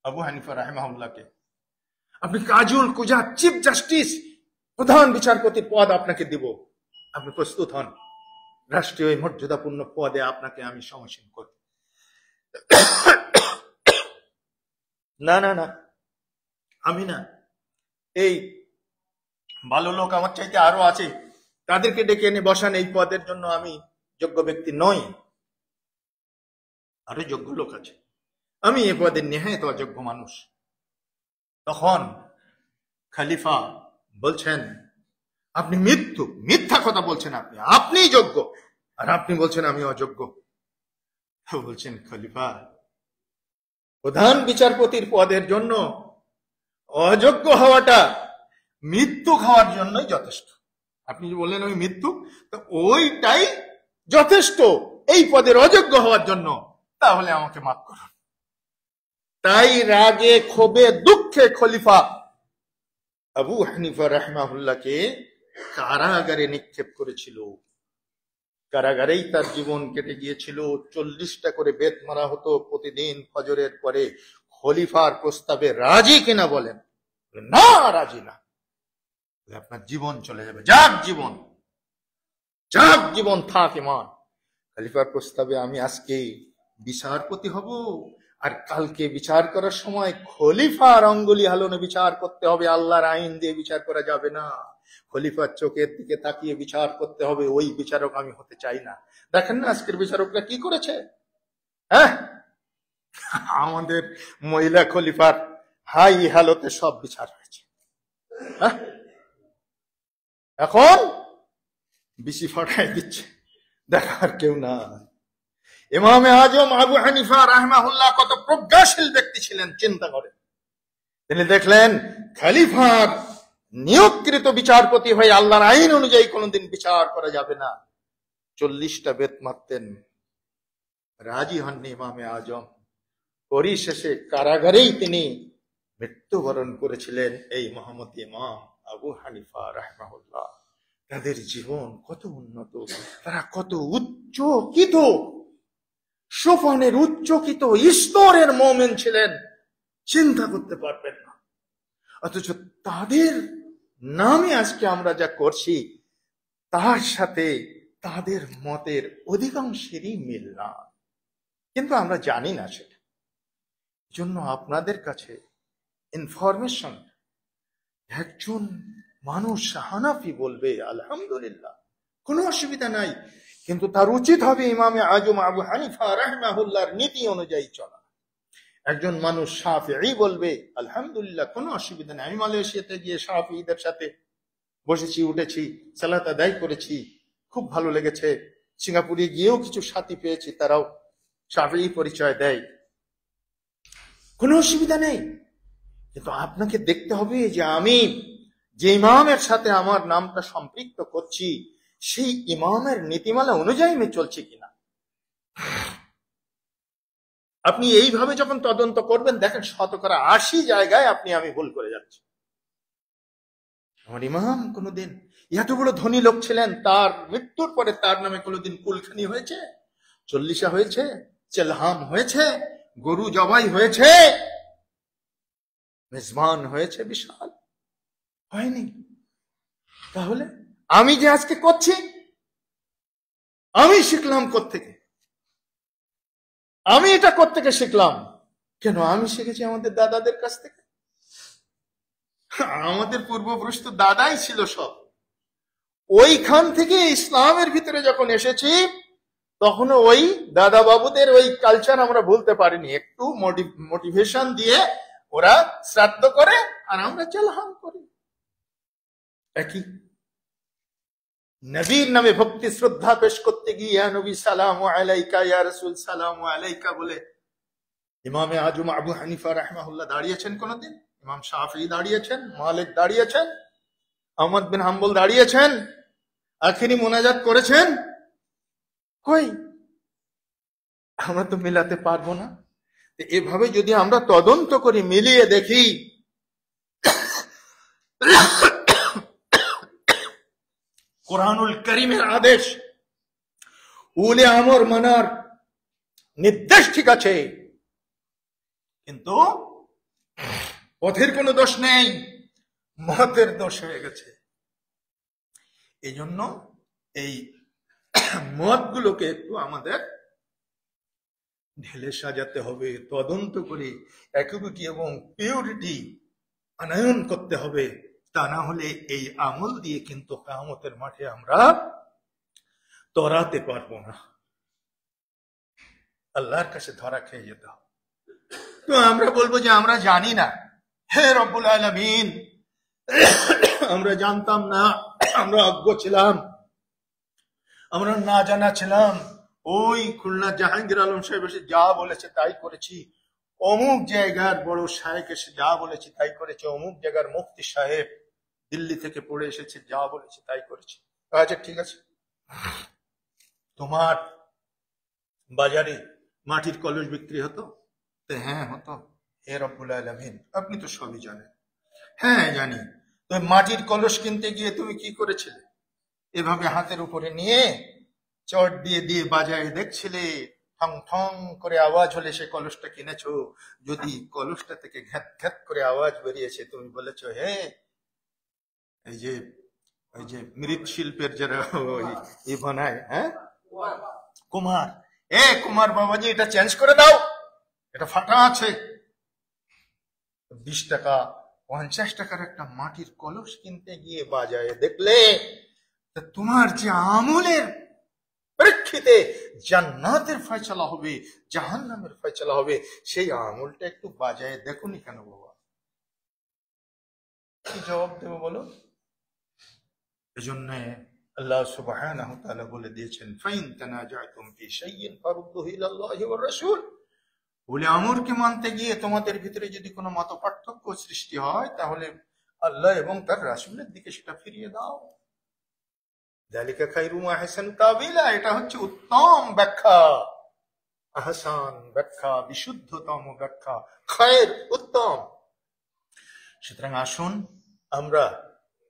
আবু হানিফা রাহিমাহুল্লাহকে, আপনি কাজুল কুজা চিফ জাস্টিস, প্রধান বিচারপতির পদ আপনাকে দিব, আপনি প্রস্তুত হন? রাষ্ট্রীয় মর্যাদাপূর্ণ পদে আপনাকে আমি সমসীন করি। না না না, আমি না, এই ভালো লোক আমার চাইতে আরো আছে, তাদেরকে ডেকে এনে বসান, এই পদের জন্য আমি যোগ্য ব্যক্তি নই। আরো যোগ্য লোক আছে, আমি এ পদের নেহায়েত অযোগ্য মানুষ। তখন খলিফা বলছেন, আপনি মিথ্যা কথা বলছেন, আপনি যোগ্য, আর আপনি বলছেন আমি অযোগ্য। বলছেন, খলিফা, প্রধান বিচারপতির পদের জন্য অযোগ্য হওয়াটা মৃত্যু খাওয়ার জন্যই যথেষ্ট। আপনি বললেন আমি মৃত্যু, তো ওইটাই যথেষ্ট এই পদের অযোগ্য হওয়ার জন্য, তাহলে আমাকে মাফ করুন। তাই রাগে ক্ষোভে দুঃখে খলিফা আবু হানিফা রাহিমাহুল্লাহকে কারাগারে নিক্ষেপ করেছিল। কারাগারেই তার জীবন কেটে গিয়েছিল। 40টা করে বেত মারা হতো প্রতিদিন ফজরের পরে। খলিফার প্রস্তাবে রাজি কিনা বলেন? না, রাজি না। আপনার জীবন চলে যাবে, যাক জীবন থাক ইমান। খলিফার প্রস্তাবে আমি আজকে বিচারপতি হব, আর কালকে বিচার করার সময় খলিফার অঙ্গুলি হালনে বিচার করতে হবে, আল্লাহর আইন দিয়ে বিচার করা যাবে না। খলিফার চোখের দিকে তাকিয়ে বিচার করতে হবে। ওই বিচারক আমি হতে চাই না। দেখেন না আজকের বিচারকরা কি করেছে। হ্যাঁ, আমাদের মহিলা খলিফার হাই হালতে সব বিচার হয়েছে। এখন বিসি ফাটাই দিচ্ছে, দেখার কেউ না। ইমামে আজম আবু হানিফা রাহমাহুল্লাহ কত প্রজ্ঞাশীল ব্যক্তি ছিলেন, চিন্তা করেন। তিনি দেখলেন খলিফার নিয়োগকৃত বিচারপতি হয়ে আল্লাহর আইন অনুযায়ী কোনদিন বিচার করা যাবে না। 40টা বেত মারতেন, রাজি হননি ইমামে আজম। পরিশেষে কারাগারেই তিনি মৃত্যুবরণ করেছিলেন। এই মোহাম্মদ ইমাম আবু হানিফা রাহমাহুল্লাহ, তাদের জীবন কত উন্নত, তারা কত উচ্চকিত, সোপানের উচ্চকিত স্তরের মুমিন ছিলেন, চিন্তা করতে পারবেন না। অথচ তাদের নামে আজকে আমরা যা করছি তার সাথে তাদের মতের অধিকাংশেরই মিল না, কিন্তু আমরা জানি না সেটা। জন্য আপনাদের কাছে ইনফরমেশন, একজন মানুষ হানাফি বলবে আলহামদুলিল্লাহ, কোনো অসুবিধা নাই, কিন্তু তার উচিত হবে ইমামে আজম আবু হানিফা রাহমাহুল্লাহর নীতি অনুযায়ী চলা। একজন মানুষ শাফিঈ বলবে আলহামদুলিল্লাহ, কোনো অসুবিধা নেই। আমি মালয়েশিয়াতে গিয়ে শাফিঈদের সাথে বসেছি, উঠেছি, সালাত আদায় করেছি, খুব ভালো লেগেছে। সিঙ্গাপুরে গিয়েও কিছু সাথী পেয়েছি, তারাও শাফিঈ পরিচয় দেয়, কোনো অসুবিধা নেই। কিন্তু আপনাকে দেখতে হবে যে আমি যে ইমামের সাথে আমার নামটা সম্পৃক্ত করছি সেই ইমামের নীতিমালা অনুযায়ী আমি চলছি কিনা। আপনি এইভাবে যখন তদন্ত করবেন, দেখেন 80% জায়গায় আমি ভুল করে যাচ্ছি। আমার ইমাম কোনোদিন এত বড় ধনী লোক ছিলেন, তার মৃত্যুর পরে তার নামে কোনোদিন কুলখানি হয়েছে, চল্লিশা হয়েছে, চেলহাম হয়েছে, গরু জবাই হয়েছে, মেজবান হয়েছে, বিশাল হয়নি। তাহলে আমি যে আজকে করছি, আমি শিখলাম কোত্থেকে? আমি এটা কোত্থেকে শিখলাম? কেন? আমি শিখেছি আমাদের দাদাদের কাছ থেকে। আমাদের পূর্বপুরুষ তো দাদাই ছিল সব। ওইখান থেকে ইসলামের ভিতরে যখন এসেছি, তখনও ওই দাদা বাবুদের ওই কালচার আমরা ভুলতে পারিনি। একটু মোটিভেশন দিয়ে ওরা শ্রাদ্ধ করে আর আমরা চেলহাম করি। একই নবীর নামে ভক্তি শ্রদ্ধা পেশ করতে গিয়ে ইয়া নবী সালামু আলাইকা, ইয়া রাসূল সালামু আলাইকা বলে ইমামে আজম আবু হানিফা রাহমাহুল্লাহ দাঁড়িয়েছেন কোনদিন? ইমাম শাফিঈ দাঁড়িয়েছেন, মালিক দাঁড়িয়েছেন, আহমদ বিন হাম্বল দাঁড়িয়েছেন, আখিরি মোনাজাত করেছেন? কই? আমরা তো মিলাতে পারবো না। এভাবে যদি আমরা তদন্ত করি, মিলিয়ে দেখি, কোরআনুল কারীমের আদেশ, উলে আমর মানার নির্দেশ ঠিক আছে, কিন্তু পথের কোনো দোষ নেই, মতের দোষ হয়ে গেছে। এই জন্য এই মতগুলোকে একটু আমাদের ঢেলে সাজাতে হবে, তদন্ত করে একুইটি এবং পিউরিটি আনয়ন করতে হবে। তা না হলে এই আমল দিয়ে কিন্তু কিয়ামতের মাঠে আমরা তরাতে পারবো না, আল্লাহর কাছে ধরা খেয়ে যেতে হবে। তো আমরা বলবো যে আমরা জানি না। হে রব্বুল আলামিন, আমরা জানতাম না, আমরা অজ্ঞ ছিলাম, আমরা না জানা ছিলাম। ওই খুলনা জাহাঙ্গীর আলম সাহেব এসে যা বলেছে তাই করেছি, অমুক জায়গার বড় শায়েখ এসে যা বলেছে তাই করেছে, অমুক জায়গার মুফতি সাহেব দিল্লি থেকে পড়ে এসেছে যা বলেছে তাই করেছে। আচ্ছা ঠিক আছে, তোমার বাজারে মাটির কলস বিক্রি হতো? হ্যাঁ হতো। হে রব্বুল আলামিন, আপনি তো সবই জানেন। হ্যাঁ জানি। তো মাটির কলস কিনতে গিয়ে তুমি কি করেছিলে? এভাবে হাতের উপরে নিয়ে চট দিয়ে দিয়ে বাজারে দেখছিলে, ঠং ঠং করে আওয়াজ হলে সে কলসটা কিনেছো। যদি কলসটা থেকে ঘ্যাত ঘ্যাত করে আওয়াজ বেরিয়েছে, তুমি বলেছো হে, এই যে মৃৎশিল্পের যারা ওই বানায়, হ্যাঁ কুমার, কুমার বাবাজি, এটা চেঞ্জ করে দাও। এটা ফাটা আছে। 20 টাকা 50 টাকার একটা মাটির কলস কিনতে গিয়ে বাজারে দেখলে তোমার যে আমলের প্রেক্ষিতে জান্নাতের ফয়সালা হবে, জাহান্নামের ফয়সালা হবে, সেই আমলটা একটু বাজারে দেখুনি কেন বাবা? কি জবাব দেবো বলো? এজন্য আল্লাহ সুবহানাহু ওয়া তাআলা বলে দিয়েছেন, ফাইন তানাজাতুম ফি শাইইন ফারুদ্দুহু ইলাল্লাহি ওয়ার রাসূল। বলে আমরকে মানতে গিয়ে তোমাদের ভিতরে যদি কোনো মত পার্থক্য সৃষ্টি হয়, তাহলে আল্লাহ এবং তার রাসূলের দিকে সেটা ফিরিয়ে দাও। যালিকা খায়রু ওয়া আহসানু তাবিলা, এটা হচ্ছে উত্তম ব্যাখ্যা, আহসান ব্যাখ্যা, বিশুদ্ধতম ব্যাখ্যা, খায়ের, উত্তম। সুতরাং আসুন আমরা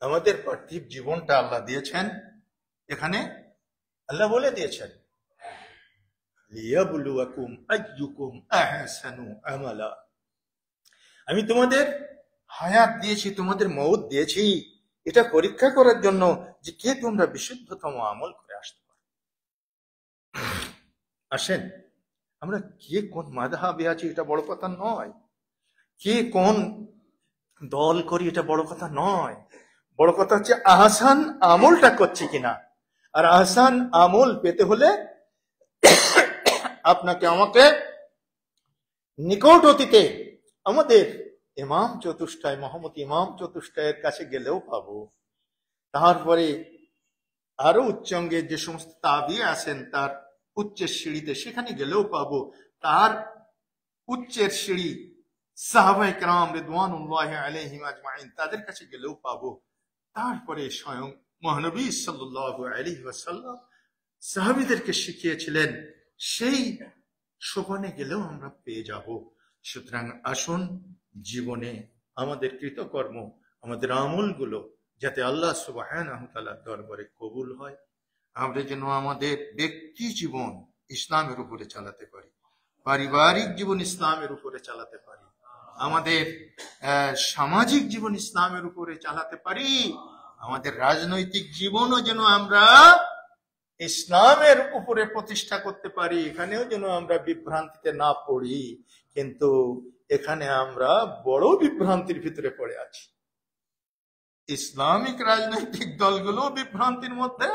আমাদের পার্থিব জীবনটা আল্লাহ দিয়েছেন, এখানে আল্লাহ বলে দিয়েছেন লিয়াবলুয়াকুম আইয়ুকুম আহসানু আমালা। আমি তোমাদের হায়াত দিয়েছি, তোমাদের মউত দিয়েছি, এটা পরীক্ষা করার জন্য যে কে তোমরা বিশুদ্ধতম আমল করে আসতে পারো। আসেন, আমরা কে কোন মাযহাবে আছি এটা বড় কথা নয়, কে কোন দল করি এটা বড় কথা নয়, বড় কথা হচ্ছে আহসান আমলটা করছি কিনা। আর আহসান আমল পেতে হলে আপনাকে আমাকে নিকট অতীতে আমাদের ইমাম চতুষ্টয়, মোহাম্মদ ইমাম চতুষ্টয়ের কাছে গেলেও পাবো, তারপরে আরো উচ্চাঙ্গের যে সমস্ত তাবি আছেন তার উচ্চের সিঁড়িতে, সেখানে গেলেও পাবো, তার উচ্চের সিঁড়ি সাহাবায়ে কেরাম রিদওয়ানুল্লাহি আলাইহিম আজমাইন তাদের কাছে গেলেও পাবো, তারপরে স্বয়ং মহানবী সাল্লাল্লাহু আলাইহি ওয়াসাল্লাম সাহাবীদেরকে শিখিয়েছিলেন, সেই সোপানে গেলেও আমরা পেয়ে যাব। সুতরাং আসুন জীবনে আমাদের কৃতকর্ম, আমাদের আমলগুলো যাতে আল্লাহ সুবহানাহু ওয়া তাআলার দরবারে কবুল হয়, আমরা যেন আমাদের ব্যক্তি জীবন ইসলামের উপরে চালাতে পারি, পারিবারিক জীবন ইসলামের উপরে চালাতে পারি, আমাদের সামাজিক জীবন ইসলামের উপরে চালাতে পারি, আমাদের রাজনৈতিক জীবনও যেন আমরা ইসলামের উপরে প্রতিষ্ঠা করতে পারি, এখানেও যেন আমরা বিভ্রান্তিতে না পড়ি। কিন্তু এখানে আমরা বড় বিভ্রান্তির ভিতরে পড়ে আছি। ইসলামিক রাজনৈতিক দলগুলো বিভ্রান্তির মধ্যে,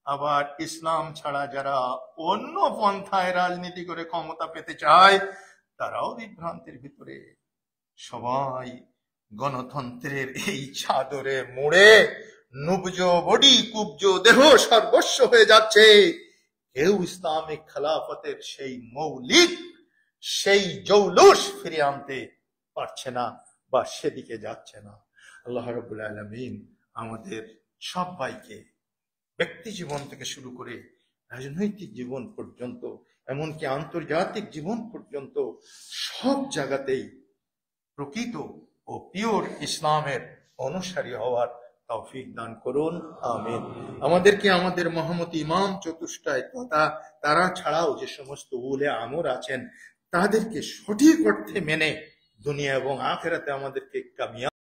আবার ইসলাম ছাড়া যারা অন্য পন্থায় রাজনীতি করে ক্ষমতা পেতে চায় তারাও বিভ্রান্তির ভিতরে। সবাই গণতন্ত্রের এই চাদরে মুড়ে নুবজ বডি কুবজ দেহ সর্বস্ব হয়ে যাচ্ছে। কেউ ইসলামিক খেলাফতের সেই মৌলিক, সেই জৌলুস ফিরে আনতে পারছে না বা সেদিকে যাচ্ছে না। আল্লাহ রাব্বুল আলামিন আমাদের সবাইকে ব্যক্তি জীবন থেকে শুরু করে রাজনৈতিক জীবন পর্যন্ত, এমনকি আন্তর্জাতিক জীবন পর্যন্ত সব জায়গাতেই প্রকৃত ও পিওর ইসলামের অনুসারী হওয়ার তৌফিক দান করুন, আমিন। আমাদেরকে আমাদের মোহাম্মদ ইমাম চতুষ্টয় তথা তারা ছাড়াও যে সমস্ত উলে আমর আছেন তাদেরকে সঠিক অর্থে মেনে দুনিয়া এবং আখিরাতে আমাদেরকে কামিয়াব